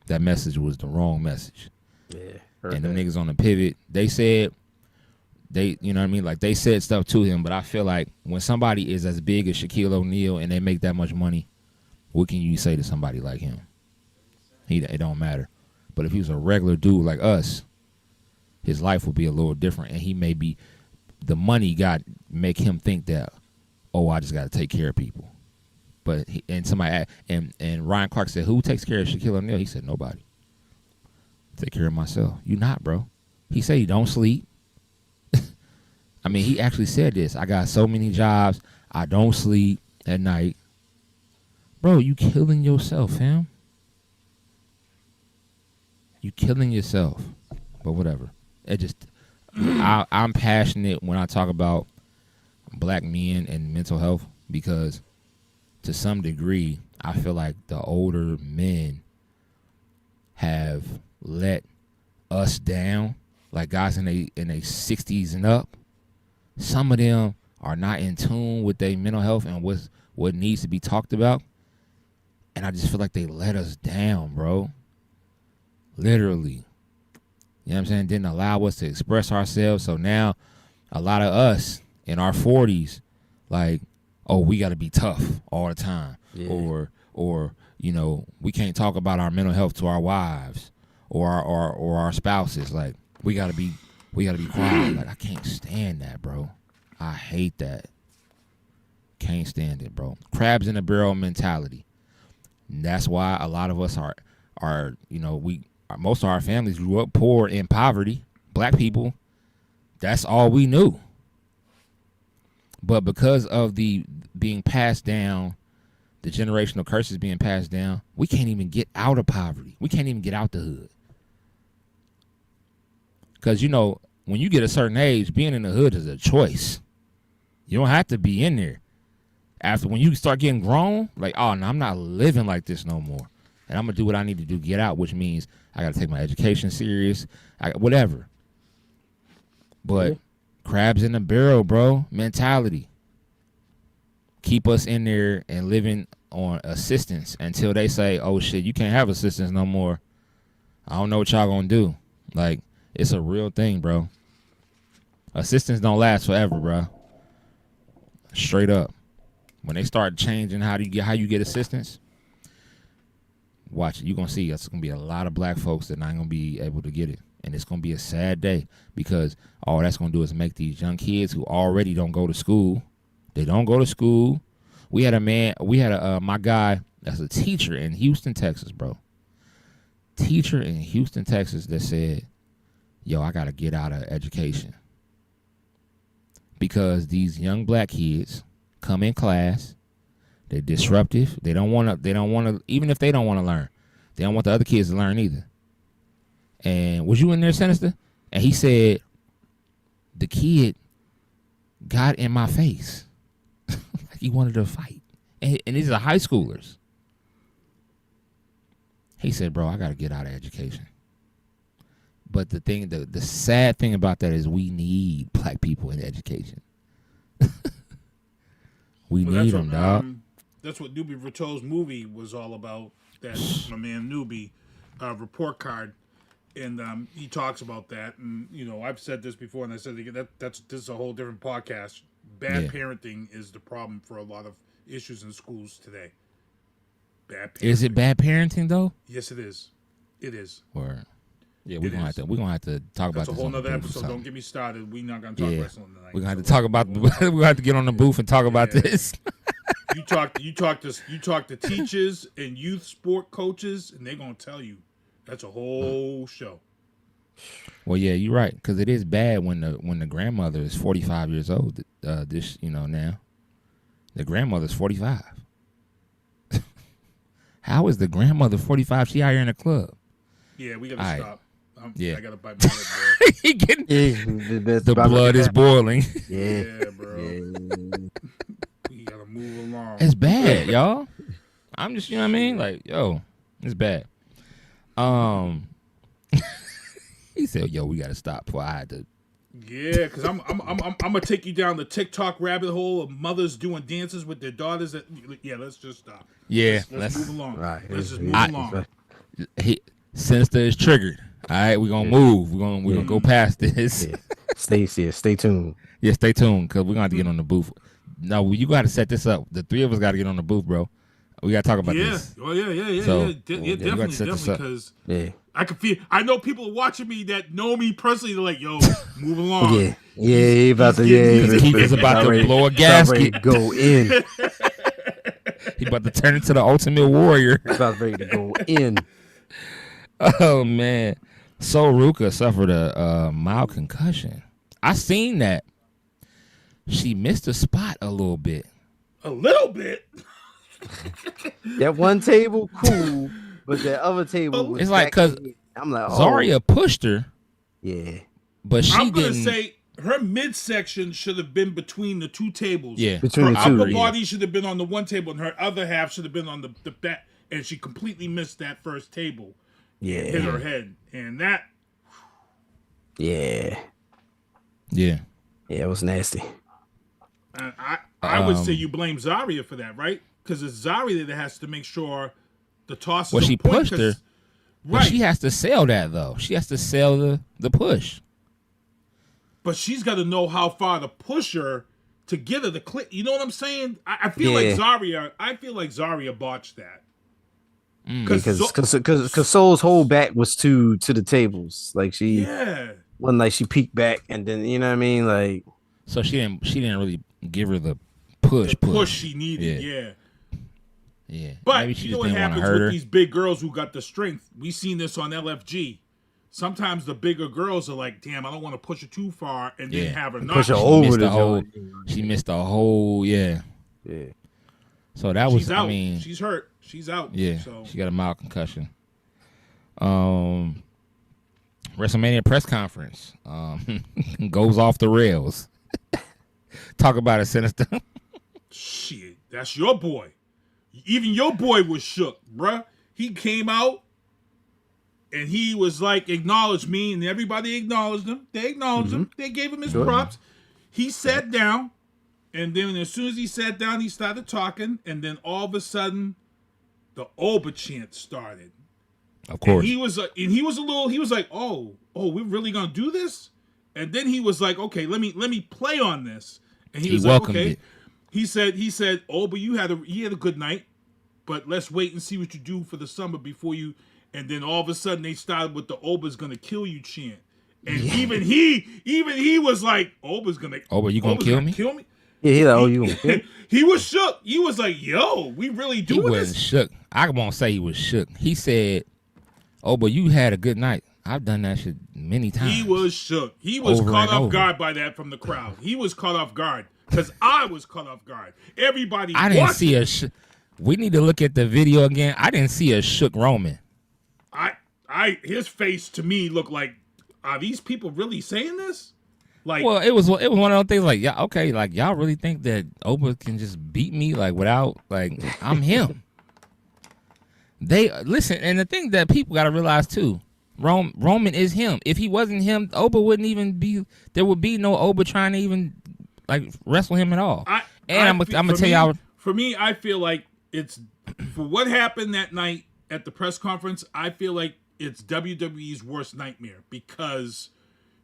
S10: That message was the wrong message.
S12: Yeah.
S10: And them niggas on the pivot, they said, you know what I mean? Like they said stuff to him, but I feel like when somebody is as big as Shaquille O'Neal and they make that much money, what can you say to somebody like him? It don't matter. But if he was a regular dude like us, his life would be a little different, and he may be, the money make him think that, oh, I just got to take care of people. But and Ryan Clark said, who takes care of Shaquille O'Neal? He said, nobody. Take care of myself. You not, bro. He said he don't sleep. I mean, he actually said this. I got so many jobs. I don't sleep at night. Bro, you killing yourself, fam. You killing yourself. But whatever. I'm passionate when I talk about black men and mental health because to some degree, I feel like the older men have let us down, like guys in their 60s and up. Some of them are not in tune with their mental health and what needs to be talked about. And I just feel like they let us down, bro. Literally. You know what I'm saying? Didn't allow us to express ourselves. So now a lot of us in our 40s, like, oh, we got to be tough all the time. Yeah. Or, you know, we can't talk about our mental health to our wives or our spouses. Like, we got to be quiet. Like, I can't stand that, bro. I hate that. Can't stand it, bro. Crabs in a barrel mentality. And that's why a lot of us are you know, most of our families grew up poor in poverty. Black people, that's all we knew. But because of the being passed down, the generational curses being passed down, we can't even get out of poverty. We can't even get out the hood. Because, you know, when you get a certain age, being in the hood is a choice. You don't have to be in there. When you start getting grown, like, oh, no, I'm not living like this no more. And I'm going to do what I need to do to get out, which means I got to take my education serious, whatever. But crabs in the barrel, bro, mentality. Keep us in there and living on assistance until they say, oh, shit, you can't have assistance no more. I don't know what y'all going to do. Like, it's a real thing, bro. Assistance don't last forever, bro. Straight up. When they start changing how you get assistance, watch it. You're going to see it's going to be a lot of black folks that not going to be able to get it. And it's going to be a sad day because all that's going to do is make these young kids who already don't go to school. They don't go to school. We had my guy that's a teacher in Houston, Texas, bro. Teacher in Houston, Texas that said, yo, I got to get out of education. Because these young black kids come in class, they're disruptive. They don't want to, even if they don't want to learn, they don't want the other kids to learn either. And was you in there, Sinista? And he said, the kid got in my face. Like he wanted to fight. And these are high schoolers. He said, bro, I got to get out of education. But the sad thing about that is we need black people in education. We need them, dog.
S11: That's what Newbie Rateau's movie was all about. That my man Newbie report card, and he talks about that. And you know, I've said this before, and I said again, this is a whole different podcast. Bad parenting is the problem for a lot of issues in schools today. bad parenting.
S10: Is it bad parenting though?
S11: Yes, it is. It is.
S10: Or yeah, we're gonna have to talk about
S11: That's a
S10: this
S11: whole
S10: on the
S11: nother
S10: booth or
S11: episode.
S10: something.
S11: Don't get me started. We're not gonna talk wrestling tonight.
S10: We're gonna have to talk about. We're gonna have to get on the booth and talk about this.
S11: You talk to teachers and youth sport coaches, and they're gonna tell you that's a whole show.
S10: Well, yeah, you're right, because it is bad when the grandmother is 45 years old. Now the grandmother's 45. How is the grandmother 45? She out here in the club.
S11: Yeah, we gotta stop.
S10: Yeah.
S11: I gotta bite my lip, bro.
S10: He getting the blood is boiling.
S11: Yeah, bro. We gotta move along.
S10: It's bad, y'all. I'm just, you know what I mean? Like, yo, it's bad. He said, "Yo, we gotta stop." Before I had to.
S11: Yeah, because I'm gonna take you down the TikTok rabbit hole of mothers doing dances with their daughters. Let's just stop.
S10: Yeah,
S11: let's move along.
S12: Right.
S11: Let's just move along.
S10: Sinister is triggered. All right, we're gonna move. We're gonna go past this.
S12: Yeah. Stay tuned.
S10: Yeah, stay tuned because we're gonna have to get on the booth. No, you gotta set this up. The three of us gotta get on the booth, bro. We gotta talk about this.
S11: Oh yeah.
S10: So,
S11: Definitely. Because I can feel. I know people are watching me that know me personally. They're like, "Yo, move along."
S12: He about to.
S10: Keith is about to blow a gasket.
S12: Go in.
S10: He about to turn into the Ultimate Warrior.
S12: He's about ready to go in.
S10: Oh man, So Ruka suffered a mild concussion. I seen that. She missed a spot a little bit.
S11: A little bit.
S12: That one table, cool, but that other table was
S10: it's like because
S12: I'm like,
S10: Zarya pushed her.
S12: Yeah,
S10: but she
S11: I'm gonna
S10: didn't.
S11: say her midsection should have been between the two tables.
S10: Yeah,
S12: between
S11: her
S12: the two.
S11: upper body should have been on the one table, and her other half should have been on the back. And she completely missed that first table.
S12: Yeah,
S11: hit her head, and that.
S12: Yeah, it was nasty.
S11: I would say you blame Zarya for that, right? Because it's Zarya that has to make sure the toss is
S10: well, she pushed her.
S11: Right.
S10: But she has to sell that, though. She has to sell the push.
S11: But she's got to know how far to push her to get her the click. You know what I'm saying? I feel like Zarya botched that.
S12: Because Soul's whole back was to the tables. Like she wasn't like she peeked back and then you know what I mean? Like
S10: so she didn't really give her the push
S11: she needed,
S10: Yeah.
S11: But
S10: maybe she
S11: you know
S10: just
S11: what
S10: didn't
S11: happens
S10: hurt
S11: with
S10: her.
S11: these big girls who got the strength? We seen this on LFG. Sometimes the bigger girls are like, damn, I don't want to push her too far and then have her not.
S12: Push her over the
S10: whole. She missed the whole, Yeah. So that was,
S11: she's out.
S10: I mean.
S11: She's hurt. She's out.
S10: Yeah.
S11: So.
S10: She got a mild concussion. WrestleMania press conference goes off the rails. Talk about it, Sinister.
S11: Shit, that's your boy. Even your boy was shook, bruh. He came out and he was like, acknowledge me, and everybody acknowledged him. They acknowledged him. They gave him his props. He sat down, and then as soon as he sat down, he started talking, and then all of a sudden, the Oba chant started.
S10: Of course.
S11: And he was like, oh, we're really gonna do this? And then he was like, okay, let me play on this. And he was like, okay.
S10: It.
S11: He said, Oba, you had a good night, but let's wait and see what you do for the summer before you. And then all of a sudden they started with the Oba's gonna kill you chant. And even he was like, Oba's gonna
S10: kill me?
S11: Kill me?
S12: Yeah, he like, you gonna kill me?
S11: He was shook. He was like, yo, we really doing this?
S10: He wasn't shook. I won't say he was shook. He said, Oba, you had a good night. I've done that shit many times.
S11: He was shook. He was caught off guard by that from the crowd. He was caught off guard because I was caught off guard. Everybody
S10: I didn't see a shook. We need to look at the video again. I didn't see a shook Roman.
S11: His face to me looked like, are these people really saying this? Like,
S10: well, it was one of those things like, yeah, okay, like y'all really think that Oba can just beat me like without like I'm him. They listen, and the thing that people got to realize too, Roman is him. If he wasn't him, Oba wouldn't even be. There would be no Oba trying to even like wrestle him at all. I'm gonna tell y'all.
S11: For me, I feel like it's for what happened that night at the press conference. I feel like it's WWE's worst nightmare because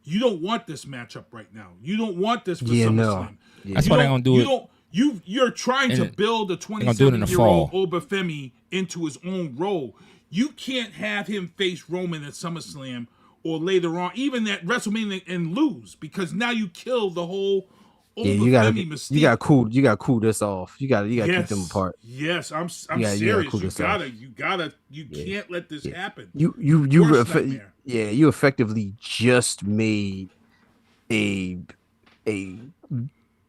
S11: you don't want this matchup right now. You don't want this for SummerSlam.
S10: That's why they're gonna do it.
S11: You're trying to build a 27-year-old Obafemi into his own role. You can't have him face Roman at SummerSlam or later on, even at WrestleMania, and lose, because now you kill the whole Obafemi mystique.
S12: You got cool this off. You got keep them apart.
S11: Yes, I'm serious. You can't let this happen.
S12: You effectively just made a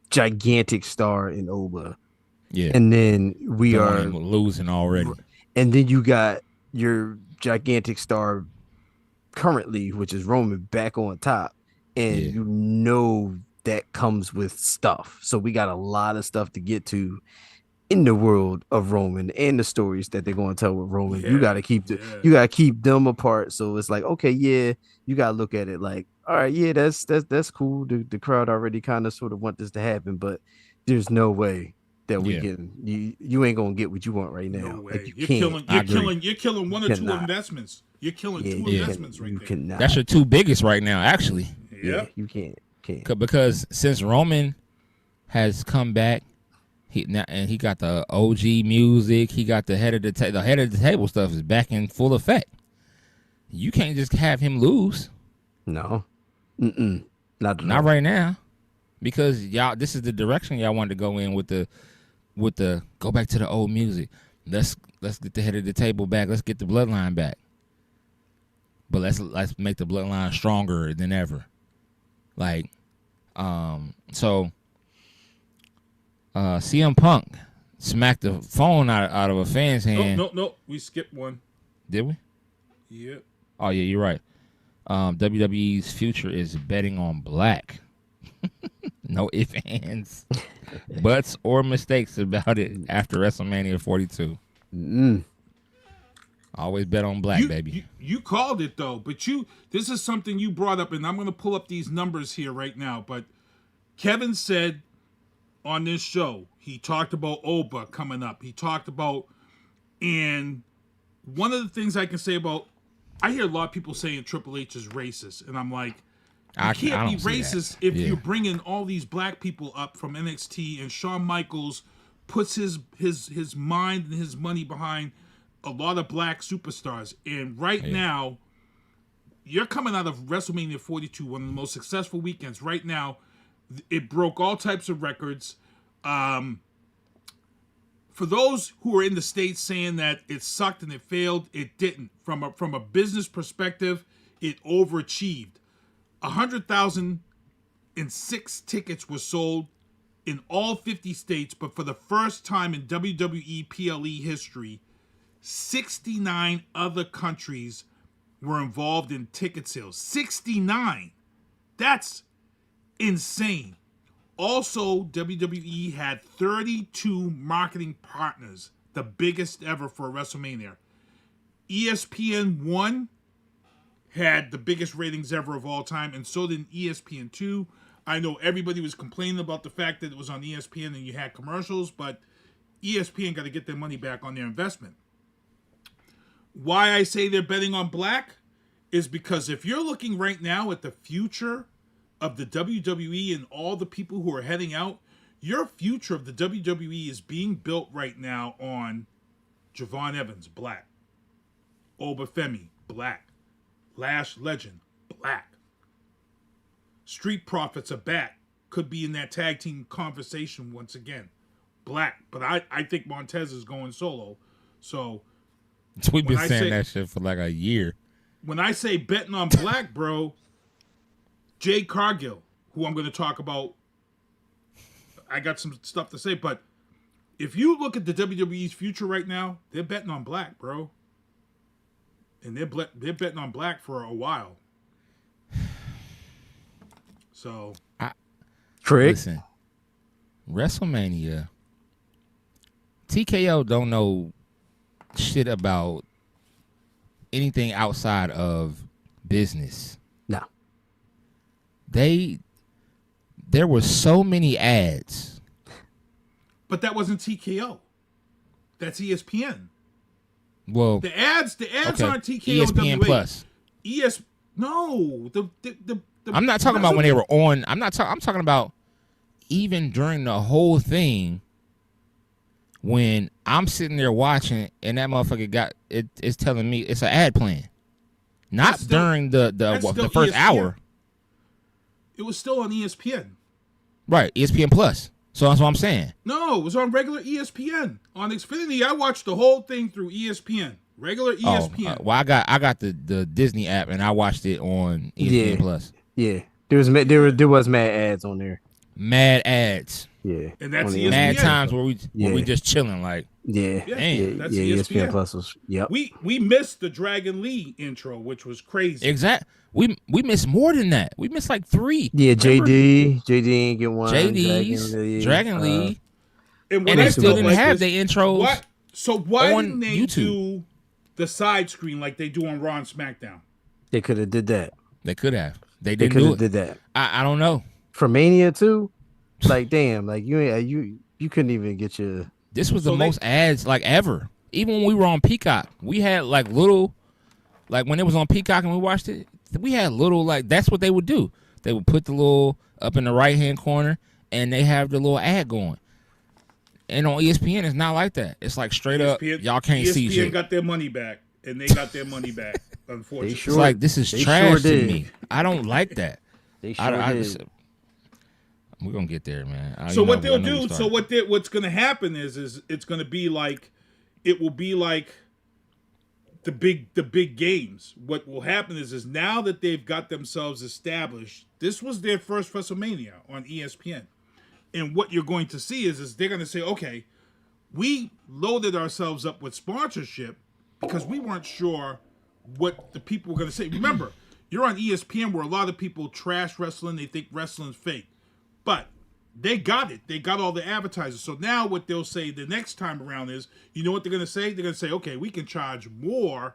S12: gigantic star in Oba.
S10: Yeah.
S12: And then we are
S10: losing already.
S12: And then you got your gigantic star currently, which is Roman, back on top. And you know that comes with stuff. So we got a lot of stuff to get to in the world of Roman and the stories that they're going to tell with Roman. You got to keep them apart. So it's like, okay, you got to look at it like, all right, that's cool. The crowd already kind of sort of want this to happen, but there's no way that we can. You ain't gonna get what you want right now.
S11: No way.
S12: Like,
S11: You're killing one or two investments. You're killing two investments right there.
S12: Cannot.
S10: That's your two biggest right now, actually.
S11: Yeah,
S12: you can't.
S10: Because since Roman has come back, he got the OG music. He got the head of the table stuff is back in full effect. You can't just have him lose.
S12: No. Not
S10: right now, because y'all. This is the direction y'all wanted to go in with the go back to the old music. Let's get the head of the table back. Let's get the bloodline back. But let's make the bloodline stronger than ever. Like, so CM Punk smacked the phone out of a fan's hand.
S11: No, we skipped one.
S10: Did we?
S11: Yep.
S10: Oh yeah, you're right. WWE's future is betting on black. No ifs, ands, buts, or mistakes about it after WrestleMania 42. Always bet on black, baby.
S11: You called it, though, but this is something you brought up, and I'm going to pull up these numbers here right now, but Kevin said on this show, he talked about Oba coming up. He talked about, and one of the things I can say about, I hear a lot of people saying Triple H is racist, and I'm like, you can't be racist if you're bringing all these black people up from NXT, and Shawn Michaels puts his mind and his money behind a lot of black superstars. And right now, you're coming out of WrestleMania 42, one of the most successful weekends. Right now, it broke all types of records. For those who are in the States saying that it sucked and it failed, it didn't. From a business perspective, it overachieved. 100,006 tickets were sold in all 50 states, but for the first time in WWE PLE history, 69 other countries were involved in ticket sales. 69! That's insane. Also, WWE had 32 marketing partners, the biggest ever for WrestleMania. ESPN 1 had the biggest ratings ever of all time, and so did ESPN 2. I know everybody was complaining about the fact that it was on ESPN and you had commercials, but ESPN got to get their money back on their investment. Why I say they're betting on black is because if you're looking right now at the future of the WWE and all the people who are heading out, your future of the WWE is being built right now on Javon Evans, black. Obafemi, black. Lash Legend, black. Street Profits are back. Could be in that tag team conversation once again. Black. But I think Montez is going solo. So
S10: we've been saying that shit for like a year.
S11: When I say betting on black, bro, Jay Cargill, who I'm going to talk about, I got some stuff to say, but if you look at the WWE's future right now, they're betting on black, bro. And they're betting on black for a while. So,
S10: listen, WrestleMania, TKO don't know shit about anything outside of business.
S12: No.
S10: There were so many ads.
S11: But that wasn't TKO. That's ESPN.
S10: Well,
S11: the ads okay. Aren't TKO.
S10: ESPN Plus.
S11: No, the
S10: I'm not talking about when they were on. I'm talking about even during the whole thing, when I'm sitting there watching and that motherfucker got it's telling me it's an ad plan. Not during the first
S11: ESPN.
S10: hour.
S11: It was still on ESPN.
S10: Right, ESPN Plus. So that's what I'm saying.
S11: No, it was on regular ESPN. On Xfinity, I watched the whole thing through ESPN. Regular ESPN.
S10: Well, I got the Disney app and I watched it on ESPN Plus.
S12: Yeah. There was mad ads on there.
S10: Mad ads.
S12: Yeah.
S11: And that's
S12: ESPN.
S10: Mad times where we just chilling like.
S12: Yeah.
S10: Damn.
S11: That's
S12: ESPN Plus was. Yep.
S11: We missed the Dragon Lee intro, which was crazy.
S10: Exact. We missed more than that. We missed like 3.
S12: Yeah, JD didn't get one.
S10: JD's Dragon Lee.
S11: And
S10: they still didn't have their intros.
S11: What? So why
S10: on
S11: didn't they
S10: YouTube.
S11: do the side screen like they do on Raw and SmackDown?
S12: They could have did that.
S10: They could have. They
S12: They
S10: didn't
S12: could
S10: do
S12: have
S10: it.
S12: did that.
S10: I don't know.
S12: For Mania too. Like damn, like you couldn't even get your.
S10: This was the most ads like ever. Even when we were on Peacock, we had like little, like when it was on Peacock and we watched it, we had little like that's what they would do. They would put the little up in the right hand corner and they have the little ad going. And on ESPN, it's not like that. It's like straight up, y'all can't see shit.
S11: ESPN got their money back, and they got their money back. Unfortunately,
S10: It's like this is trash to me. I don't like that.
S12: They sure did.
S10: We're gonna get there, man.
S11: So what they'll do? So what's gonna happen is it's gonna be like, it will be like the big games. What will happen is now that they've got themselves established, this was their first WrestleMania on ESPN, and what you're going to see is they're gonna say, okay, we loaded ourselves up with sponsorship because we weren't sure what the people were gonna say. Remember, you're on ESPN where a lot of people trash wrestling. They think wrestling's fake. But they got it. They got all the advertisers. So now what they'll say the next time around is, you know what they're going to say? They're going to say, okay, we can charge more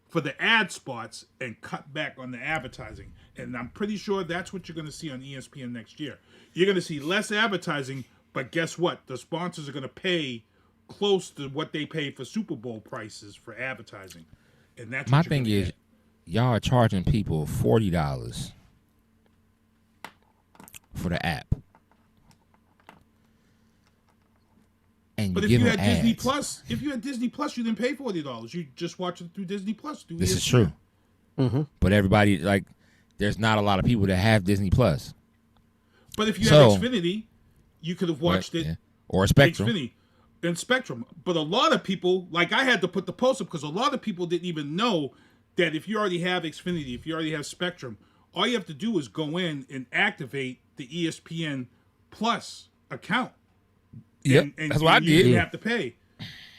S11: for the ad spots and cut back on the advertising. And I'm pretty sure that's what you're going to see on ESPN next year. You're going to see less advertising, but guess what? The sponsors are going to pay close to what they pay for Super Bowl prices for advertising. And that's
S10: my thing is, y'all are charging people $40 for the app. And
S11: but
S10: you
S11: if you had
S10: ads.
S11: Disney Plus, you didn't pay $40. You just watch it through Disney Plus.
S10: This is true.
S12: Mm-hmm.
S10: But everybody, like, there's not a lot of people that have Disney Plus.
S11: But if you had Xfinity, you could have watched it.
S10: Yeah. Or Spectrum.
S11: Xfinity and Spectrum. But a lot of people, like I had to put the post up because a lot of people didn't even know that if you already have Xfinity, if you already have Spectrum, all you have to do is go in and activate the ESPN Plus account.
S10: Yep,
S11: and
S10: that's what I
S11: you
S10: did.
S11: didn't have to pay.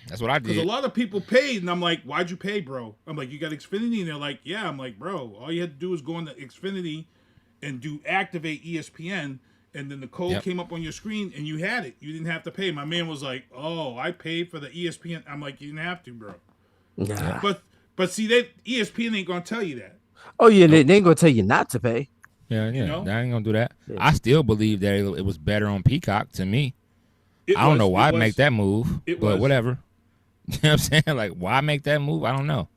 S10: That's what I did.
S11: Because a lot of people paid, and I'm like, why'd you pay, bro? I'm like, you got Xfinity? And they're like, yeah. I'm like, bro, all you had to do is go into Xfinity and do activate ESPN, and then the code came up on your screen, and you had it. You didn't have to pay. My man was like, oh, I paid for the ESPN. I'm like, you didn't have to, bro.
S12: Nah.
S11: But see, that ESPN ain't going to tell you that.
S12: Oh, yeah, they ain't going to tell you not to pay.
S10: Yeah,
S11: You know?
S10: They ain't going to do that.
S12: Yeah.
S10: I still believe that it was better on Peacock to me. I don't know why make that move, but whatever. You know what I'm saying? Like, why make that move? I don't know.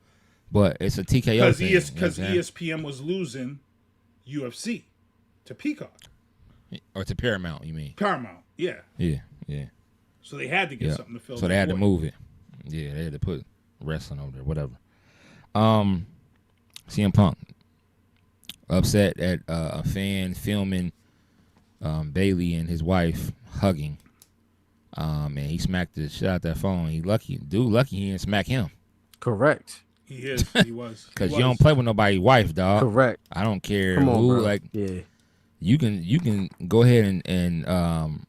S10: But it's a TKO thing.
S11: Because ESPN was losing UFC to Peacock.
S10: Or to Paramount, you mean?
S11: Paramount, yeah.
S10: Yeah.
S11: So they had to get something to fill.
S10: So they had to move it. Yeah, they had to put wrestling over there, whatever. CM Punk upset at a fan filming Bailey and his wife hugging. And he smacked the shit out that phone. He lucky he didn't smack him.
S12: Correct.
S11: He was.
S10: Because you don't play with nobody's wife, dog.
S12: Correct.
S10: I don't care
S12: Come on,
S10: who.
S12: bro.
S10: Like,
S12: yeah.
S10: You can go ahead and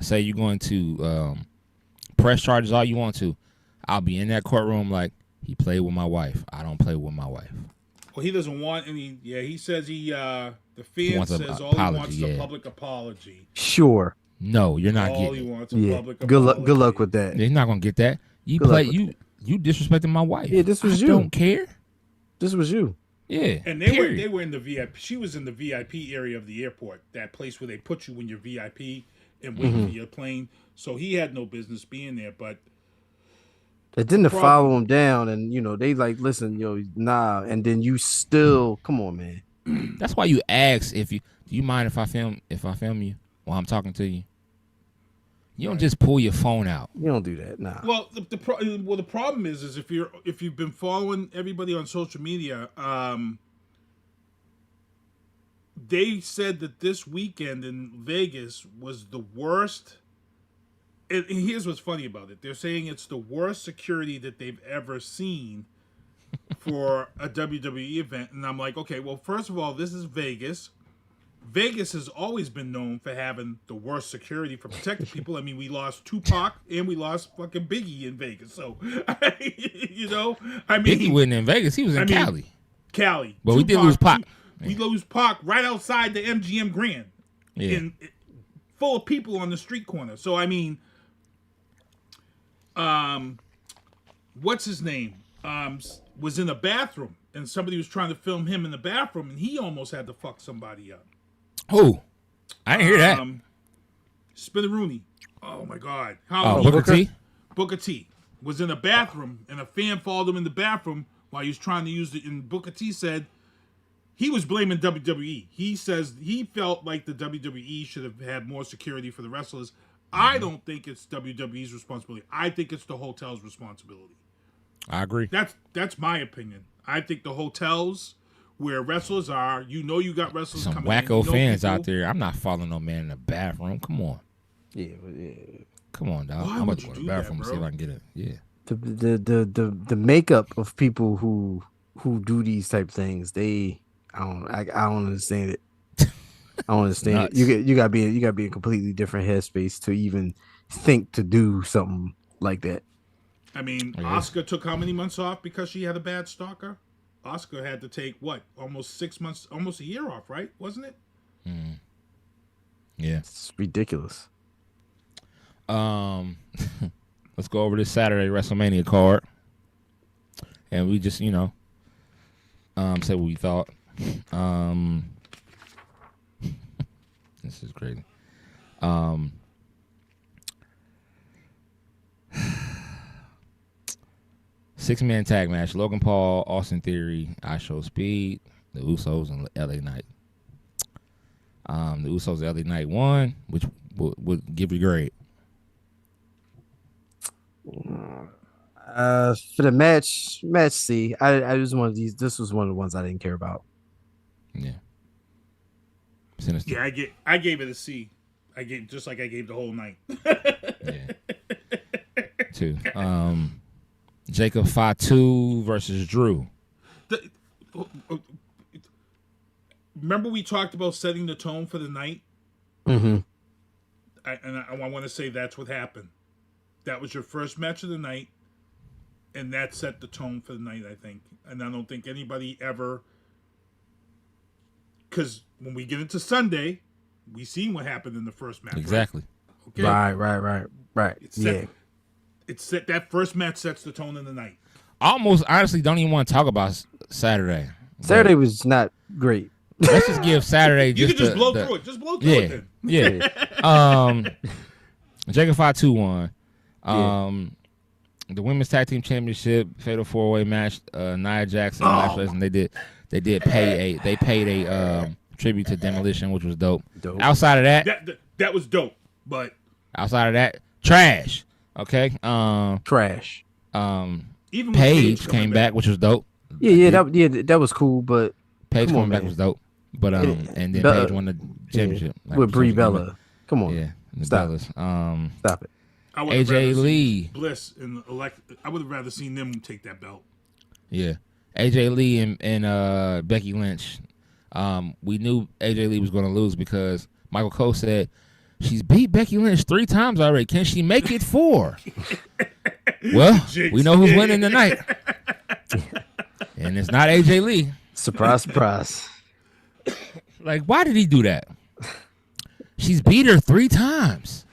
S10: say you're going to press charges all you want to. I'll be in that courtroom like he played with my wife. I don't play with my wife.
S11: Well, he doesn't want any. Yeah, he says the fan says all he wants is a public apology.
S12: Sure.
S10: No, you're not
S11: all
S10: getting
S11: he
S10: it.
S11: wants a public apology.
S12: Good luck with that.
S10: He's not gonna get that. You disrespecting my wife.
S12: Yeah, this was
S10: I
S12: you.
S10: Don't care.
S12: This was you.
S10: Yeah.
S11: And they were in the VIP. She was in the VIP area of the airport, that place where they put you when you're VIP and waiting for your plane. So he had no business being there. But
S12: they didn't follow him down, and they like, listen, nah, and then you still come on, man.
S10: That's why you ask if do you mind if I film you while I'm talking to you. You don't just pull your phone out.
S12: You don't do that, nah.
S11: Well, the problem is if you've been following everybody on social media, they said that this weekend in Vegas was the worst. And here's what's funny about it: they're saying it's the worst security that they've ever seen for a WWE event. And I'm like, okay, well, first of all, this is Vegas. Vegas has always been known for having the worst security for protecting people. I mean, we lost Tupac and we lost fucking Biggie in Vegas. So, you know, I mean,
S10: Biggie wasn't in Vegas; he was in Cali.
S11: Cali,
S10: but we did lose Pac.
S11: We lose Pac right outside the MGM Grand, full of people on the street corner. So, I mean, what's his name? Was in the bathroom, and somebody was trying to film him in the bathroom, and he almost had to fuck somebody up.
S10: Who? I didn't hear that.
S11: Spinneroonie. Oh my God.
S10: Booker T?
S11: Booker T was in a bathroom, and a fan followed him in the bathroom while he was trying to use it. And Booker T said he was blaming WWE. He says he felt like the WWE should have had more security for the wrestlers. I don't think it's WWE's responsibility. I think it's the hotel's responsibility.
S10: I agree.
S11: That's my opinion. I think the hotels where wrestlers are, you know, you got wrestlers
S10: Some
S11: coming
S10: wacko
S11: in. You know
S10: fans
S11: people,
S10: out there. I'm not following no man in the bathroom. Come on.
S12: Yeah.
S10: Come on, dog.
S11: Why
S10: I'm about
S11: would
S10: to
S11: you
S10: go to
S11: do
S10: the bathroom
S11: that,
S10: and see if
S11: bro?
S10: I can get it. Yeah.
S12: The makeup of people who do these type things, I don't understand it. I don't understand it. You gotta be in a completely different headspace to even think to do something like that.
S11: I mean, Oscar took how many months off because she had a bad stalker? Oscar had to take what? Almost 6 months, almost a year off, right? Wasn't it?
S10: Yeah.
S12: It's ridiculous.
S10: Let's go over this Saturday WrestleMania card. And we just, say what we thought. This is crazy. 6-man tag match: Logan Paul, Austin Theory, I Show Speed, the Usos, and LA Knight. The Usos, LA Knight won, which would give you a grade.
S12: For the match C. I was one of these. This was one of the ones I didn't care about.
S10: Yeah. Sinister.
S11: Yeah, I gave it a C. I gave just like I gave the whole night.
S10: Yeah. 2. Jacob Fatu versus Drew.
S11: Remember we talked about setting the tone for the night?
S12: Mm-hmm.
S11: I want to say that's what happened. That was your first match of the night, and that set the tone for the night, I think. And I don't think anybody ever... Because when we get into Sunday, we seen what happened in the first match.
S10: Exactly.
S11: Right?
S12: Okay. Right.
S11: It's set, that first match sets the tone in the night.
S10: I almost honestly don't even want to talk about Saturday.
S12: Saturday was not great.
S10: Let's just give Saturday
S11: You
S10: just
S11: can just blow through it. Just blow through it then.
S10: Yeah. Jacob Fatu won. The women's tag team championship fatal 4-way match. Nia Jackson, and they paid a tribute to Demolition, which was dope. Outside of
S11: that was dope, but
S10: outside of that, trash. Okay.
S12: Trash.
S11: Even
S10: Paige came back, which was dope.
S12: That was cool, but
S10: Paige coming back was dope. But and then Paige won the championship
S12: with Brie Bella. Come on,
S10: the
S12: stop.
S10: Bellas.
S12: Stop it.
S10: AJ Lee,
S11: Bliss, and I would have rather seen them take that belt.
S10: Yeah, AJ Lee and Becky Lynch. We knew AJ Lee was going to lose because Michael Cole said she's beat Becky Lynch 3 times already. Can she make it 4? Well, we know who's winning tonight, and it's not AJ Lee.
S12: Surprise, surprise.
S10: Like, why did he do that? She's beat her 3 times.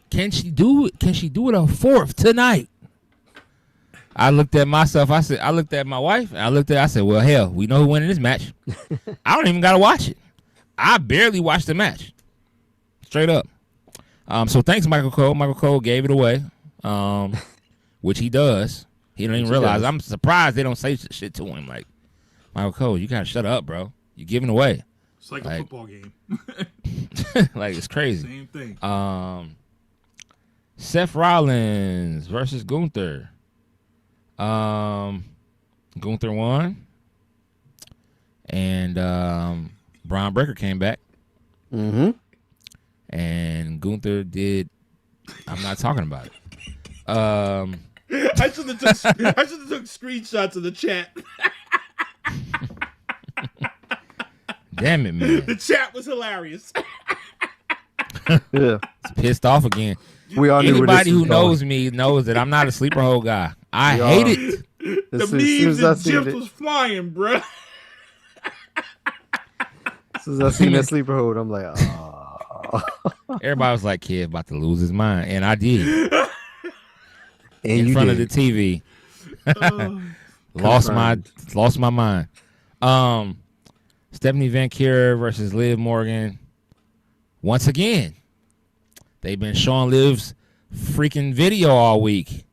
S10: Can she do it? Can she do it a 4th tonight? I looked at myself. I looked at my wife. And I said, well, hell, we know who's winning this match. I don't even got to watch it. I barely watched the match. Straight up. So thanks, Michael Cole. Michael Cole gave it away, which he does. He don't even realize. I'm surprised they don't say shit to him. Like, Michael Cole, you got to shut up, bro. You're giving away.
S11: It's like a football game.
S10: Like it's crazy.
S11: Same thing.
S10: Seth Rollins versus Gunther. Gunther won, and Braun Breaker came back.
S12: Mm-hmm.
S10: And Gunther did. I'm not talking about it.
S11: I should have took screenshots of the chat.
S10: Damn it, man!
S11: The chat was hilarious.
S12: Yeah,
S10: it's pissed off again.
S12: We all
S10: Anybody who knows me knows that I'm not a sleeper hole guy. I hate it.
S11: The memes and gifs was flying, bro.
S12: As soon as I seen that sleeper hold, I'm like, oh.
S10: Everybody was like, "Kid about to lose his mind," and I did.
S12: And
S10: in front of the TV, lost my mind. Stephanie Van Kier versus Liv Morgan. Once again, they've been showing Liv's freaking video all week.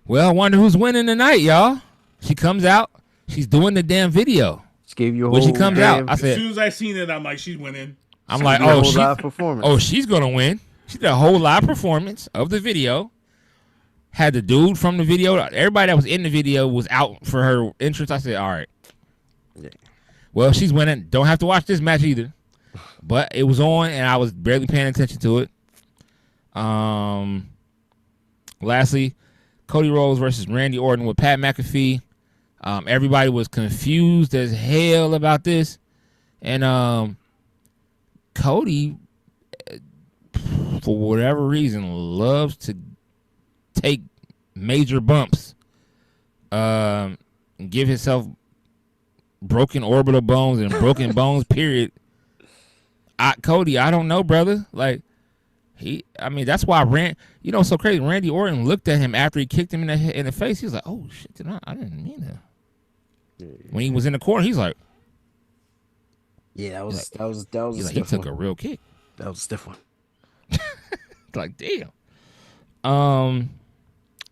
S10: Well, I wonder who's winning tonight, y'all. She comes out. She's doing the damn video.
S12: She gave you a
S10: when
S12: whole
S10: she comes out, I said,
S11: as soon as I seen it, I'm like, she's winning.
S10: I'm like,
S12: live performance.
S10: She's gonna win. She did a whole live performance of the video. Had the dude from the video. Everybody that was in the video was out for her entrance. I said, all right.
S12: Yeah.
S10: Well, she's winning. Don't have to watch this match either. But it was on, and I was barely paying attention to it. Lastly, Cody Rhodes versus Randy Orton with Pat McAfee. Everybody was confused as hell about this. And Cody, for whatever reason, loves to take major bumps. Give himself broken orbital bones and broken bones, period. Cody, I don't know, brother. Like, that's why so crazy. Randy Orton looked at him after he kicked him in the face. He was like, oh, shit, I didn't mean that. When he was in the corner, he's like,
S12: yeah, that was
S10: he's like, he took a real kick.
S12: That was a stiff one.
S10: Like, damn.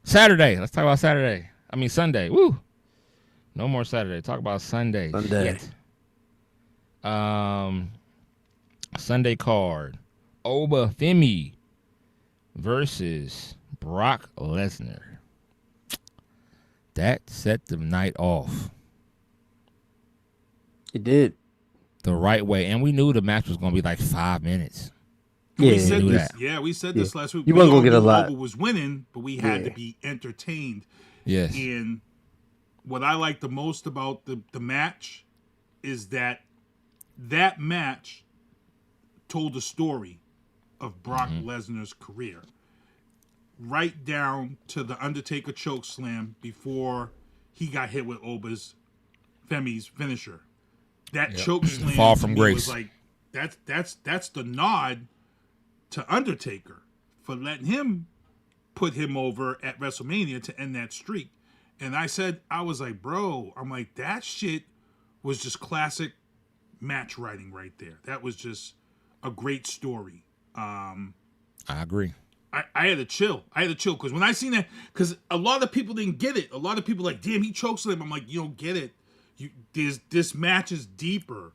S10: Saturday. Let's talk about Saturday. Sunday. Woo. No more Saturday. Talk about Sunday. Shit. Sunday card. Oba Femi versus Brock Lesnar. That set the night off.
S12: It did.
S10: The right way. And we knew the match was going to be like 5 minutes.
S11: Yeah, we said this last week.
S12: You wasn't going to get a lot.
S11: Oba was winning, but we had to be entertained.
S10: Yes.
S11: And what I like the most about the match is that match told the story of Brock Lesnar's career. Right down to the Undertaker chokeslam before he got hit with Femi's finisher. That chokeslam
S10: fall from grace
S11: was like that's the nod to Undertaker for letting him put him over at WrestleMania to end that streak. And I was like, bro, that shit was just classic match writing right there. That was just a great story.
S10: I agree.
S11: I had to chill. Because when I seen that, because a lot of people didn't get it. A lot of people like, damn, he chokeslammed. I'm like, you don't get it. This match is deeper.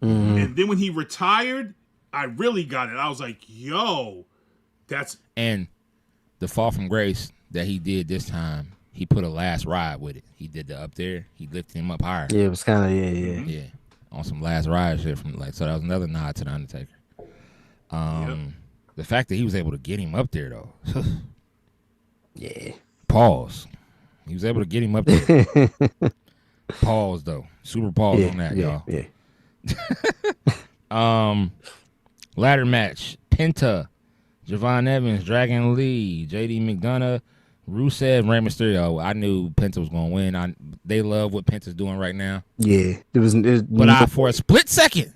S11: Mm-hmm. And then when he retired, I really got it. I was like, yo,
S10: and the fall from grace that he did this time, he put a last ride with it. He did the up there. He lifted him up higher.
S12: Yeah, it was kind of
S10: yeah. On some last ride shit so that was another nod to the Undertaker. The fact that he was able to get him up there though.
S12: Yeah.
S10: Pause. He was able to get him up there. Pause though. Super pause on that, y'all.
S12: Yeah.
S10: Ladder match. Penta, Javon Evans, Dragon Lee, JD McDonough, Rusev, Rey Mysterio. I knew Penta was gonna win. They love what Penta's doing right now.
S12: Yeah.
S10: But for a split second,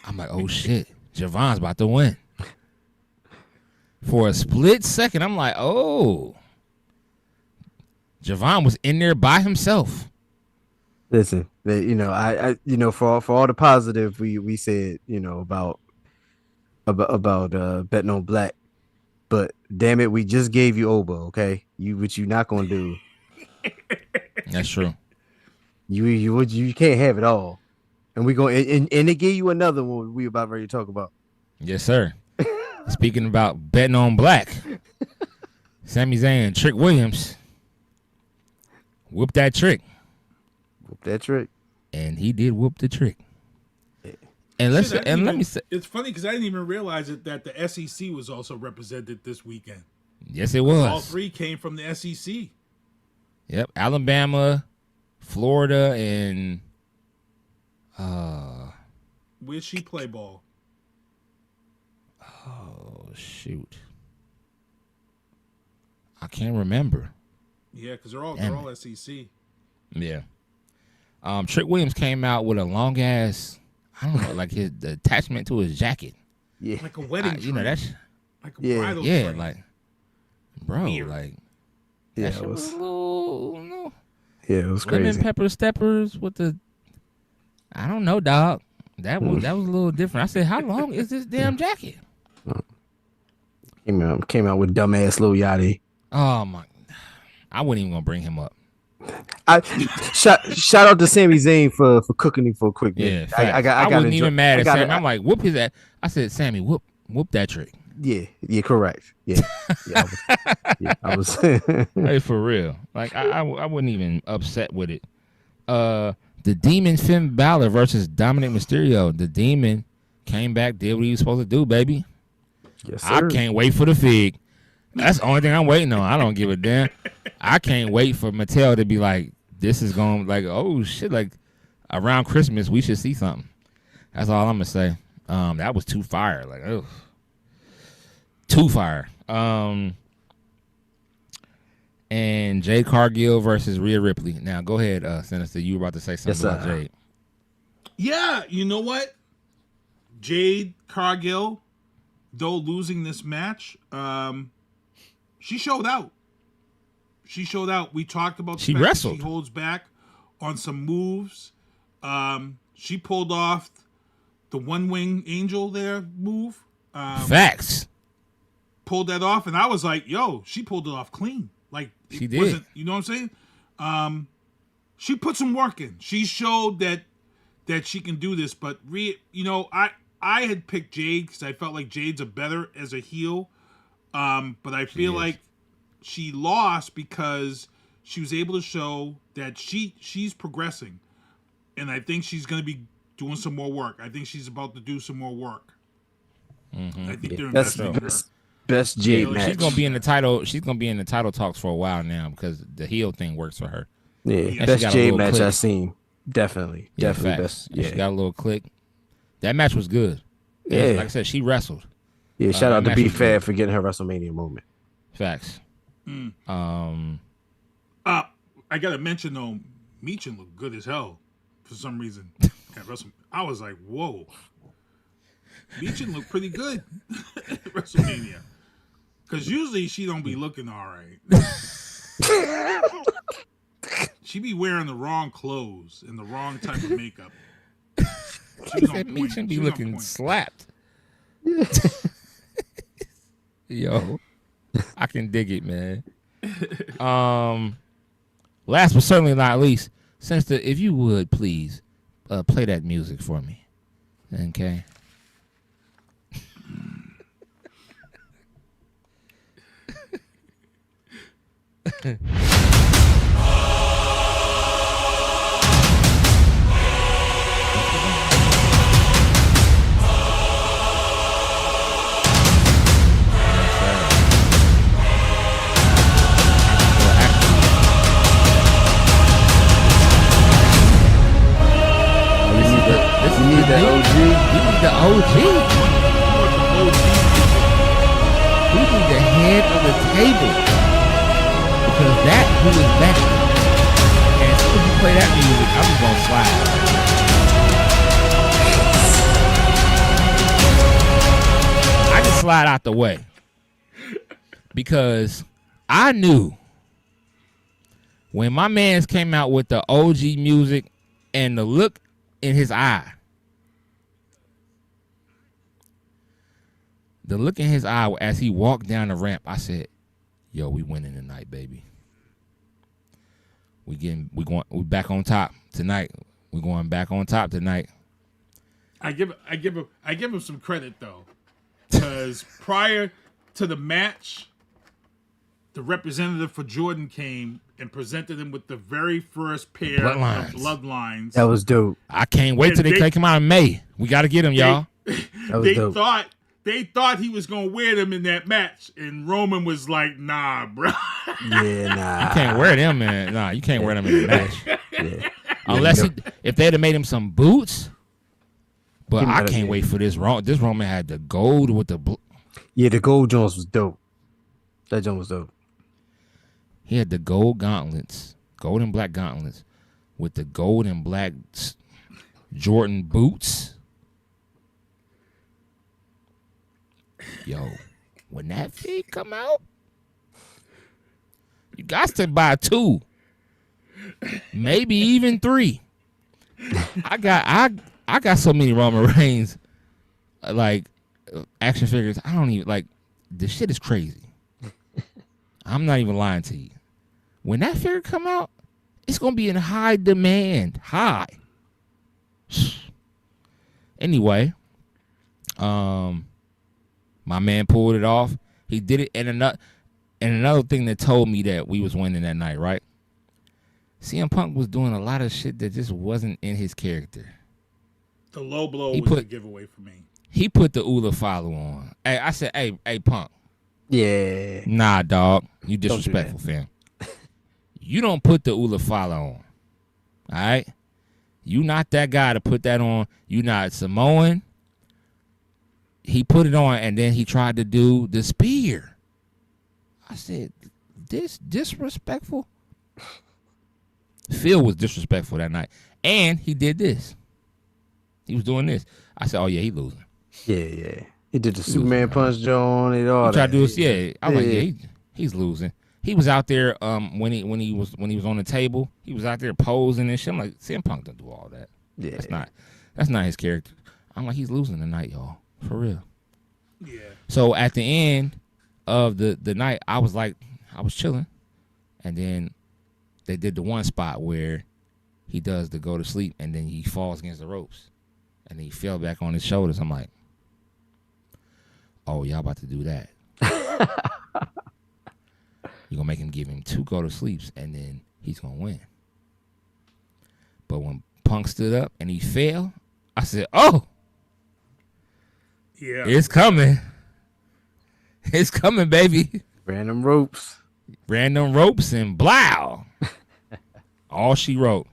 S10: I'm like, oh shit, Javon's about to win. For a split second, I'm like, oh, Javon was in there by himself.
S12: Listen, I for all the positive we said, about betting on black, but damn it, we just gave you Oba, okay? Which you not gonna do.
S10: That's true.
S12: You can't have it all. And we go and they gave you another one we about ready to talk about.
S10: Yes, sir. Speaking about betting on black, Sami Zayn and Trick Williams whooped that trick.
S12: Whoop that trick.
S10: And he did whoop the trick. And let me say,
S11: it's funny because I didn't even realize that the SEC was also represented this weekend.
S10: Yes, it was.
S11: All three came from the SEC.
S10: Yep, Alabama, Florida, and
S11: where'd she play ball?
S10: Oh shoot, I can't remember.
S11: Yeah, because they're all SEC.
S10: Yeah. Trick Williams came out with a long ass, I don't know, like the attachment to his jacket.
S12: Yeah,
S11: like a wedding.
S10: You know that's
S11: like a bridal train.
S10: like bro,
S11: Weird.
S10: like
S12: yeah,
S10: that shit was a little,
S12: yeah, it was crazy.
S10: Lemon pepper steppers with the, I don't know, dog. That was a little different. I said, how long is this damn jacket?
S12: Came out with dumbass Lil Yachty.
S10: Oh my! I wasn't even gonna bring him up.
S12: I shout out to Sami Zayn for cooking him for a quick minute.
S10: Yeah, I wasn't even mad at Sammy. I'm like, whoop his ass. I said, Sammy, whoop that trick.
S12: Yeah, correct. Yeah, I was.
S10: Hey, for real. Like I wasn't even upset with it. The Demon Finn Balor versus Dominic Mysterio. The Demon came back, did what he was supposed to do, baby.
S12: Yes, sir.
S10: I can't wait for the fig. That's the only thing I'm waiting on. I don't give a damn. I can't wait for Mattel to be like, this is going, like, oh shit, like around Christmas we should see something. That's all I'm gonna say. That was too fire. Like, oh, too fire. And Jade Cargill versus Rhea Ripley. Now go ahead, Sinister. You were about to say something about Jade.
S11: Yeah, you know what? Jade Cargill, though losing this match, she showed out. She showed out. We talked about the
S10: She
S11: fact that
S10: wrestled.
S11: She holds back on some moves. She pulled off the one wing angel there move.
S10: Facts.
S11: Pulled that off, and I was like, "Yo, she pulled it off clean." Like
S10: She
S11: it
S10: did.
S11: wasn't, you know what I'm saying? She put some work in. She showed that she can do this. But I had picked Jade because I felt like Jade's a better as a heel. But I feel like she lost because she was able to show that she's progressing, and I think she's going to be doing some more work. I think she's about to do some more work.
S10: Mm-hmm.
S11: I think they're
S12: That's
S11: investing in her.
S12: Best Jade match.
S10: She's gonna be in the title. She's gonna be in the title talks for a while now because the heel thing works for her.
S12: Yeah,
S10: And
S12: best
S10: she got a
S12: Jade
S10: little
S12: match
S10: click.
S12: I've seen. Definitely
S10: Facts.
S12: best.
S10: And
S12: Yeah,
S10: she got a little click. That match was good.
S12: Yeah.
S10: Like I said, she wrestled.
S12: yeah. Shout out
S10: that
S12: to
S10: match
S12: B
S10: was
S12: Fab
S10: good.
S12: for getting her WrestleMania moment.
S10: Facts.
S11: I gotta mention though, Meechin looked good as hell for some reason. At I was like, whoa. Meechin looked pretty good at WrestleMania. Because usually she don't be looking all right. She be wearing the wrong clothes and the wrong type of makeup. She was on point.
S10: Meechin be
S11: She was on
S10: looking
S11: point.
S10: slapped. Yo, I can dig it, man. Last but certainly not least, Sinister, if you would please play that music for me, okay?
S12: You need that OG.
S10: You need the OG. We need the head of the table. Because that who is back. And as soon as you play that music, I'm just gonna slide. I just slide out the way. Because I knew when my mans came out with the OG music and the look in his eye. The look in his eye as he walked down the ramp, I said, yo, we winning tonight, baby. We back on top tonight. We're going back on top tonight.
S11: I give him some credit though, because prior to the match, the representative for Jordan came and presented him with the very first pair of bloodlines.
S12: That was dope.
S10: I can't wait till they come out in May. We got to get him, y'all.
S11: They thought he was gonna wear them in that match, and Roman was like, "Nah, bro."
S12: Yeah, nah.
S10: You can't wear them, man. Nah, you can't wear them in the match. Unless if they'd have made him some boots. But I can't wait for this. This Roman had the gold with the blue.
S12: Yeah, the gold Jones was dope. That Jones was dope.
S10: He had the gold gauntlets, gold and black gauntlets, with the gold and black Jordan boots. Yo, when that feed come out, you got to buy 2, maybe even 3. I got so many Roman Reigns like action figures. I don't even like. This shit is crazy. I'm not even lying to you. When that figure come out, it's gonna be in high demand. High. Anyway, my man pulled it off. He did it, and another thing that told me that we was winning that night, right? CM Punk was doing a lot of shit that just wasn't in his character.
S11: The low blow was a giveaway for me.
S10: He put the Ula follow on. Hey, I said, hey, Punk.
S12: Yeah.
S10: Nah, dog. You disrespectful, fam. You don't put the Ula follow on. All right? You not that guy to put that on. You not Samoan. He put it on, and then he tried to do the spear. I said, this disrespectful? Phil was disrespectful that night. And he did this. He was doing this. I said, oh, yeah, he losing.
S12: Yeah. He did the Superman punch, John, and all that.
S10: Tried to do this, yeah. I was like, yeah, he's losing. He was out there when he was on the table. He was out there posing and shit. I'm like, CM Punk don't do all that.
S12: Yeah,
S10: that's not his character. I'm like, he's losing tonight, y'all, for real.
S11: Yeah.
S10: So at the end of the night, I was chilling, and then they did the one spot where he does the go to sleep, and then he falls against the ropes, and he fell back on his shoulders. I'm like, oh, y'all about to do that. You're going to make him give him 2 go to sleeps, and then he's going to win. But when Punk stood up and he fell, I said, oh,
S11: yeah,
S10: it's coming. It's coming, baby.
S12: Random ropes
S10: And blow. All she wrote.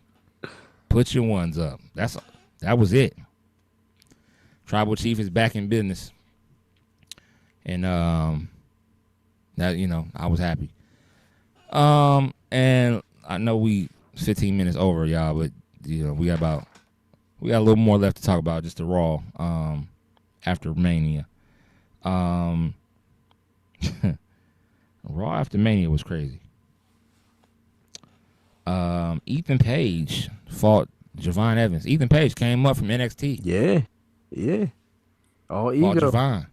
S10: Put your ones up. That was it. Tribal Chief is back in business. And that, I was happy. And I know we 15 minutes over, y'all, but we got a little more left to talk about, just the Raw after Mania. Raw after Mania was crazy. Ethan Page fought Javon Evans. Ethan Page came up from NXT.
S12: Yeah. All ego.
S10: Fought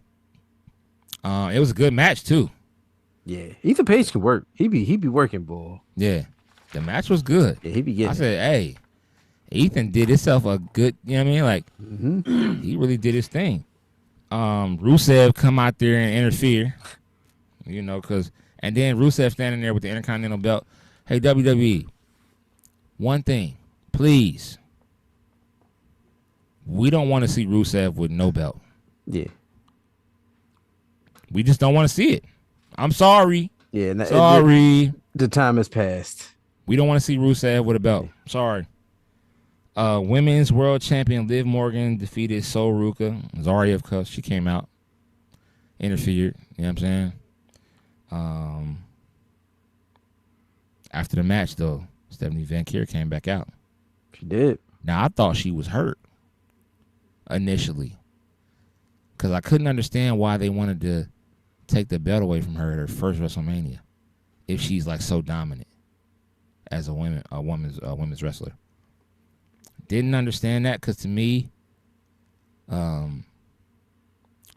S10: Javon. It was a good match too.
S12: Yeah, Ethan Page can work. He be working, boy.
S10: Yeah, the match was good.
S12: Yeah, he be getting.
S10: I said, hey, Ethan did himself a good. You know what I mean? Like, he really did his thing. Rusev come out there and interfere. And then Rusev standing there with the Intercontinental belt. Hey, WWE, one thing, please. We don't want to see Rusev with no belt.
S12: Yeah.
S10: We just don't want to see it. I'm sorry.
S12: Yeah.
S10: Sorry.
S12: The time has passed.
S10: We don't want to see Rusev with a belt. Sorry. Women's World Champion Liv Morgan defeated Sol Ruka. Zarya, of course, she came out. Interfered. You know what I'm saying? After the match, though, Stephanie Van Kier came back out.
S12: She did.
S10: Now, I thought she was hurt initially, because I couldn't understand why they wanted to take the belt away from her at her first WrestleMania if she's like so dominant as a women's wrestler. Didn't understand that, because to me,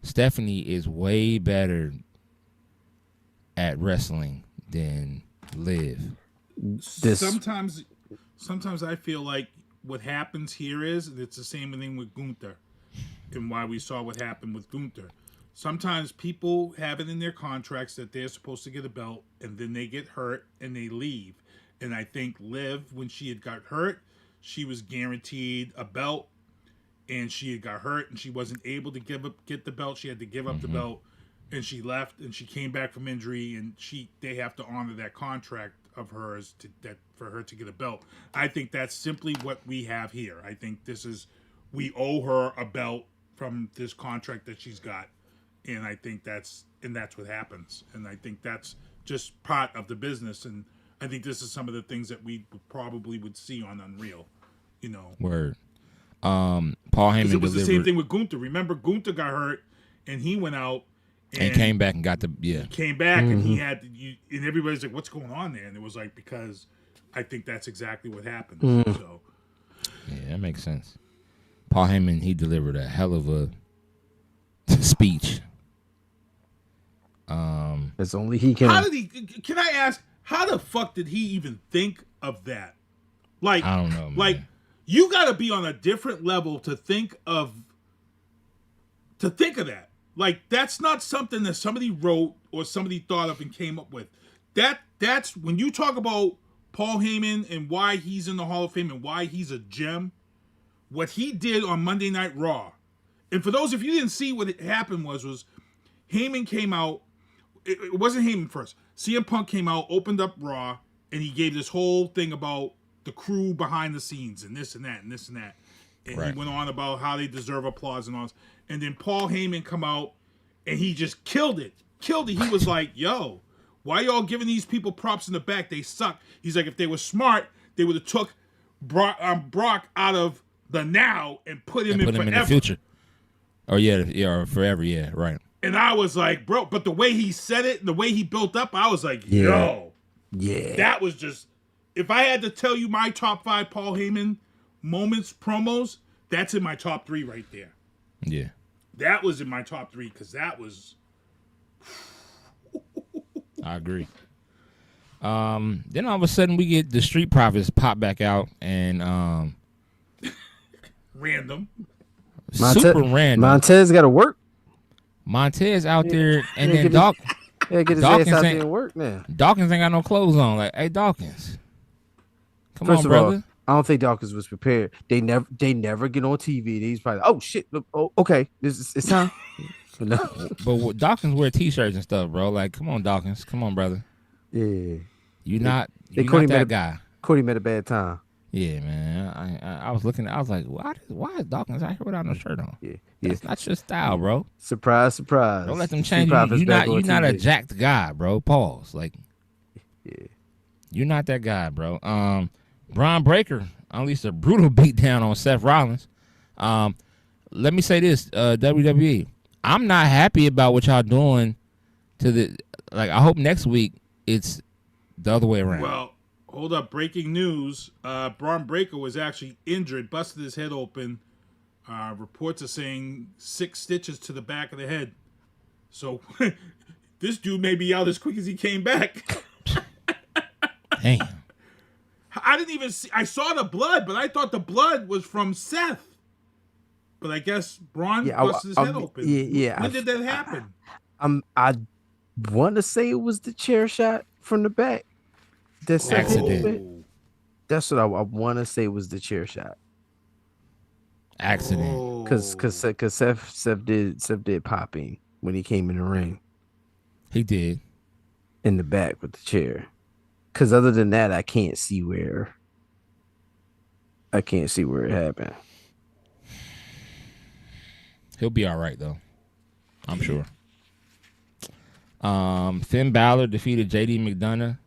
S10: Stephanie is way better at wrestling than Liv.
S11: Sometimes I feel like what happens here is it's the same thing with Gunther. and why we saw what happened with Gunther. Sometimes people have it in their contracts that they're supposed to get a belt, and then they get hurt and they leave. And I think Liv, when she had got hurt, she was guaranteed a belt, and she had got hurt, and she wasn't able to get the belt. She had to give up the belt, and she left, and she came back from injury, and they have to honor that contract of hers for her to get a belt. I think that's simply what we have here. I think we owe her a belt from this contract that she's got, and I think that's what happens, and I think that's just part of the business, and I think this is some of the things that we probably would see on Unreal,
S10: Word. Paul Heyman
S11: it was the same thing with Gunther. Remember, Gunther got hurt, and he went out
S10: and came back and got
S11: He came back, and he had and everybody's like, "What's going on there?" And it was like, because I think that's exactly what happened. So,
S10: yeah, that makes sense. Paul Heyman, he delivered a hell of a speech.
S12: That's only he can.
S11: How did he? Can I ask? How the fuck did he even think of that? Like,
S10: I don't know, man.
S11: Like, you got to be on a different level to think of that. Like, that's not something that somebody wrote or somebody thought of and came up with. That's when you talk about Paul Heyman and why he's in the Hall of Fame and why he's a gem. What he did on Monday Night Raw, and for those of you who didn't see what happened was Heyman came out. It wasn't Heyman first. CM Punk came out, opened up Raw, and he gave this whole thing about the crew behind the scenes and this and that and this and that. And he went on about how they deserve applause and all this. And then Paul Heyman come out, and he just killed it. He was like, yo, why y'all giving these people props in the back? They suck. He's like, if they were smart, they would have took Brock out of the now and put him in
S10: the future. Or or forever, right.
S11: And I was like, bro, but the way he said it and the way he built up, I was like, yo.
S12: Yeah.
S11: That was just, if I had to tell you my top 5 Paul Heyman moments, promos, that's in my top 3 right there.
S10: Yeah.
S11: That was in my top 3 because that was.
S10: I agree. Then all of a sudden we get the Street Profits pop back out and
S11: random.
S10: Super random.
S12: Montez got to work.
S10: Montez out there, and then Dawkins.
S12: Get his ass out there and work now.
S10: Dawkins ain't got no clothes on. Like, hey, Dawkins, come
S12: First
S10: on,
S12: of
S10: brother.
S12: All, I don't think Dawkins was prepared. They never get on TV. He's probably, oh shit, oh, okay, it's time.
S10: But Dawkins wear T-shirts and stuff, bro. Like, come on, Dawkins, come on, brother.
S12: Yeah,
S10: you're not that guy.
S12: Cody met a bad time.
S10: Yeah, man. I was looking. I was like, why is Dawkins out here without no shirt on?
S12: Yeah.
S10: That's not your style, bro.
S12: Surprise, surprise.
S10: Don't let them change you. You're not a jacked guy, bro. Pause. Like,
S12: yeah,
S10: you're not that guy, bro. Braun Breaker unleashed a brutal beatdown on Seth Rollins. Let me say this, WWE. I'm not happy about what y'all doing to the. Like, I hope next week it's the other way around.
S11: Well, hold up. Breaking news. Braun Breaker was actually injured, busted his head open. Reports are saying 6 stitches to the back of the head. So this dude may be out as quick as he came back.
S10: Damn.
S11: I didn't even see. I saw the blood, but I thought the blood was from Seth. But I guess Braun busted his head open.
S12: Yeah.
S11: When did that happen?
S12: I want to say it was the chair shot from the back. That's
S10: accident.
S12: That's what I want to say was the chair shot.
S10: Accident.
S12: Because Seth did popping when he came in the ring.
S10: He did.
S12: In the back with the chair. Because other than that, I can't see where it happened.
S10: He'll be all right, though. I'm sure. Finn Balor defeated JD McDonough.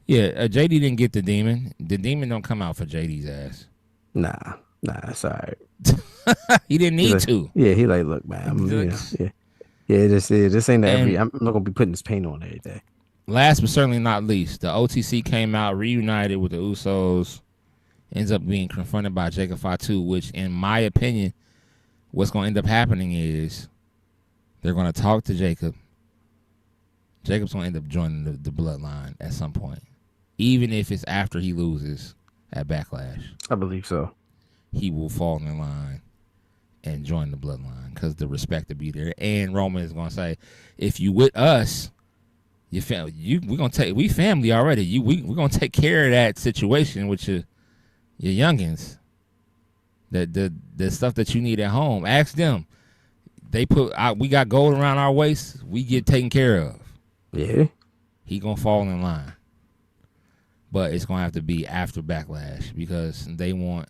S10: JD didn't get the demon. The demon don't come out for JD's ass.
S12: Nah, it's all right.
S10: He didn't need to.
S12: Yeah, he like, look, man. This ain't every. I'm not gonna be putting this paint on every day.
S10: Last but certainly not least, the OTC came out reunited with the Usos. Ends up being confronted by Jacob Fatu, which, in my opinion, what's going to end up happening is they're going to talk to Jacob. Jacob's going to end up joining the bloodline at some point, even if it's after he loses at Backlash.
S12: I believe so.
S10: He will fall in line. and join the bloodline because the respect to be there. And Roman is gonna say, if you with us, we family already. We're gonna take care of that situation with your youngins. The stuff that you need at home. Ask them. We got gold around our waist. We get taken care of.
S12: Yeah.
S10: He gonna fall in line. But it's gonna have to be after Backlash because they want.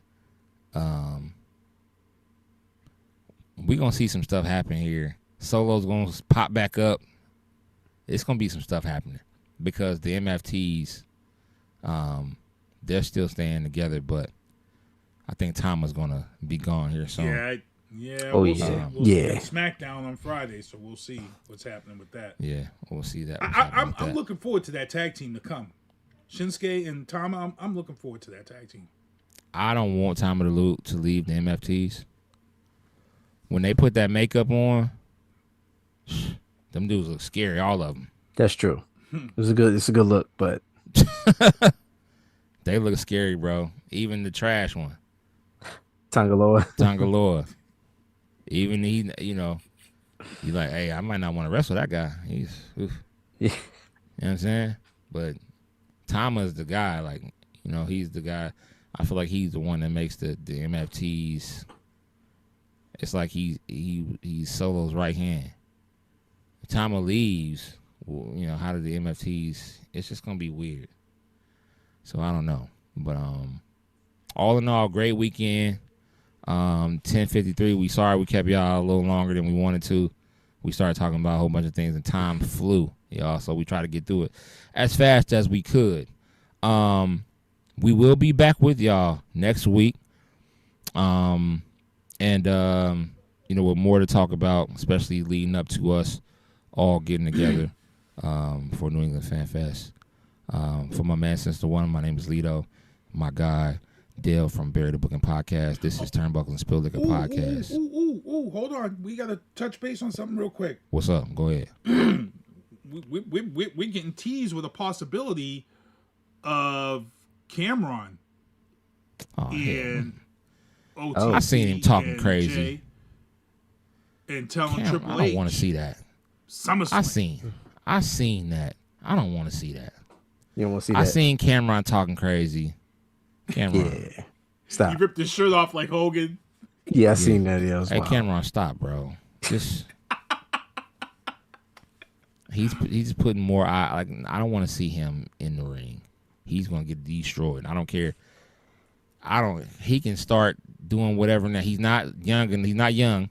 S10: We gonna see some stuff happen here. Solo's gonna pop back up. It's gonna be some stuff happening because the MFTs, they're still staying together, but I think Tama's gonna be gone here soon.
S11: Yeah.
S12: Oh,
S11: we'll
S12: yeah.
S11: see.
S12: Yeah.
S11: SmackDown on Friday, so we'll see what's happening with that.
S10: Yeah, we'll see that.
S11: I'm looking forward to that tag team to come. Shinsuke and Tama, I'm looking forward to that tag team.
S10: I don't want Tama to leave the MFTs. When they put that makeup on, them dudes look scary, all of them.
S12: That's true. It's a good look, but
S10: they look scary, bro. Even the trash one,
S12: Tangaloa.
S10: Even he, you're like, hey, I might not want to wrestle that guy. He's, oof.
S12: Yeah.
S10: You know what I'm saying? But Tama's the guy. Like, he's the guy. I feel like he's the one that makes the MFTs. It's like he's Solo's right hand. If Tama leaves, how do the MFTs? It's just gonna be weird. So I don't know, but all in all, great weekend. 10:53. We sorry we kept y'all a little longer than we wanted to. We started talking about a whole bunch of things, and time flew, y'all. So we tried to get through it as fast as we could. We will be back with y'all next week. With more to talk about, especially leading up to us all getting together for New England Fanfest. For my man Sinista1, my name is Lito. My guy, Dale from Barry the Booking Podcast. This is Turnbuckles and Spilt Podcast.
S11: Hold on. We got to touch base on something real quick.
S10: What's up? Go ahead.
S11: We're getting teased with a possibility of Cameron and OTC.
S10: I seen him talking crazy.
S11: And telling
S10: Cam,
S11: Triple H.
S10: I don't want to see that.
S11: SummerSlam.
S10: I seen that. I don't want to see that.
S12: You don't want to see that?
S10: I seen Cameron talking crazy. Cameron.
S12: Yeah. Stop.
S11: He ripped his shirt off like Hogan.
S12: Yeah, I seen that. Yeah,
S10: hey, Cameron, stop, bro. Just he's putting more. I don't want to see him in the ring. He's gonna get destroyed. I don't care. He can start doing whatever now. He's not young,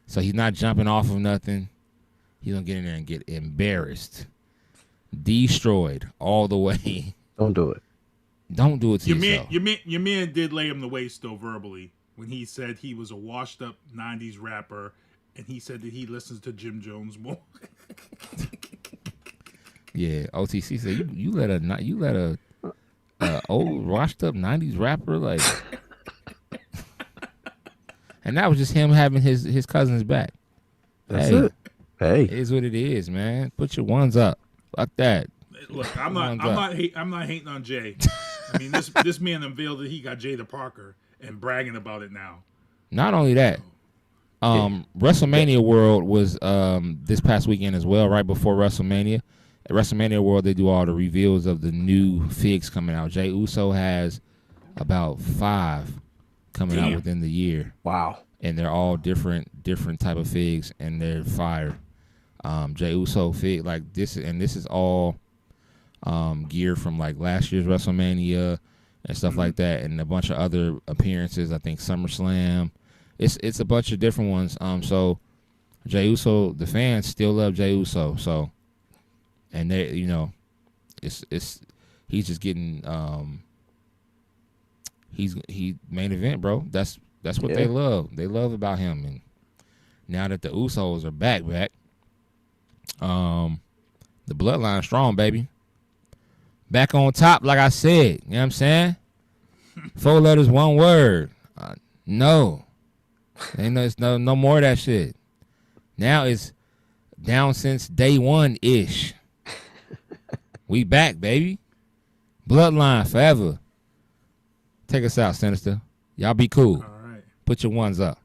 S10: so he's not jumping off of nothing. He's gonna get in there and get embarrassed, destroyed all the way.
S12: Don't do it.
S10: Don't do it to yourself.
S11: Your man did lay him the waste though verbally when he said he was a washed up '90s rapper, and he said that he listens to Jim Jones more.
S10: Yeah, OTC said you let a old washed up '90s rapper like, and that was just him having his cousins back.
S12: That's it. Hey,
S10: it is what it is, man. Put your ones up. Fuck that.
S11: Look, I'm not hating on Jay. I mean, this man unveiled that he got Jada Parker and bragging about it now.
S10: Not only that, WrestleMania World was this past weekend as well, right before WrestleMania. At WrestleMania World, they do all the reveals of the new figs coming out. Jey Uso has about 5 coming out within the year.
S12: Wow.
S10: And they're all different type of figs, and they're fire. Jey Uso fig like this, and this is all gear from like last year's WrestleMania and stuff like that, and a bunch of other appearances. I think SummerSlam. It's a bunch of different ones. So Jey Uso, the fans still love Jey Uso. So, and they, he's just getting he main event, bro. That's what they love. They love about him, and now that the Usos are back, the bloodline strong, baby. Back on top, like I said. You know what I'm saying? 4 letters, 1 word. No. It's no more of that shit. Now it's down since day 1-ish. We back, baby. Bloodline forever. Take us out, Sinister. Y'all be cool.
S11: All right.
S10: Put your ones up.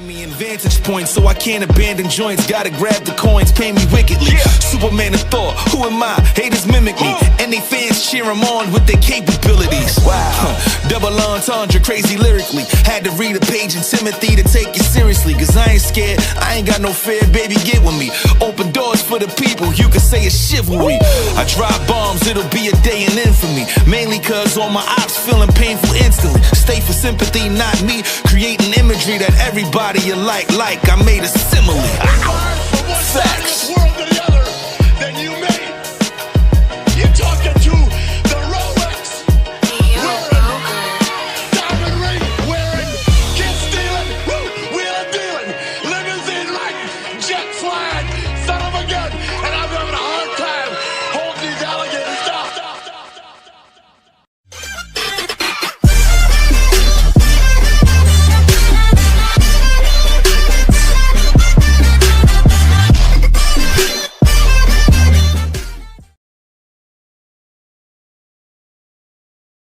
S5: Me in vantage points, so I can't abandon joints. Gotta grab the coins, pay me wickedly. Superman of Thor, who am I? Haters mimic me, and they fans cheer him on with their capabilities. Wow, double entendre, crazy lyrically. Had to read a page in Timothy to take it seriously. Cause I ain't scared, I ain't got no fear, baby, get with me. Open doors for the people, you can say it's chivalry. I drop bombs, it'll be a day in infamy. Mainly cause all my ops feeling painful instantly. Stay for sympathy, not me. Creating imagery that everybody you like, I made a simile. Facts.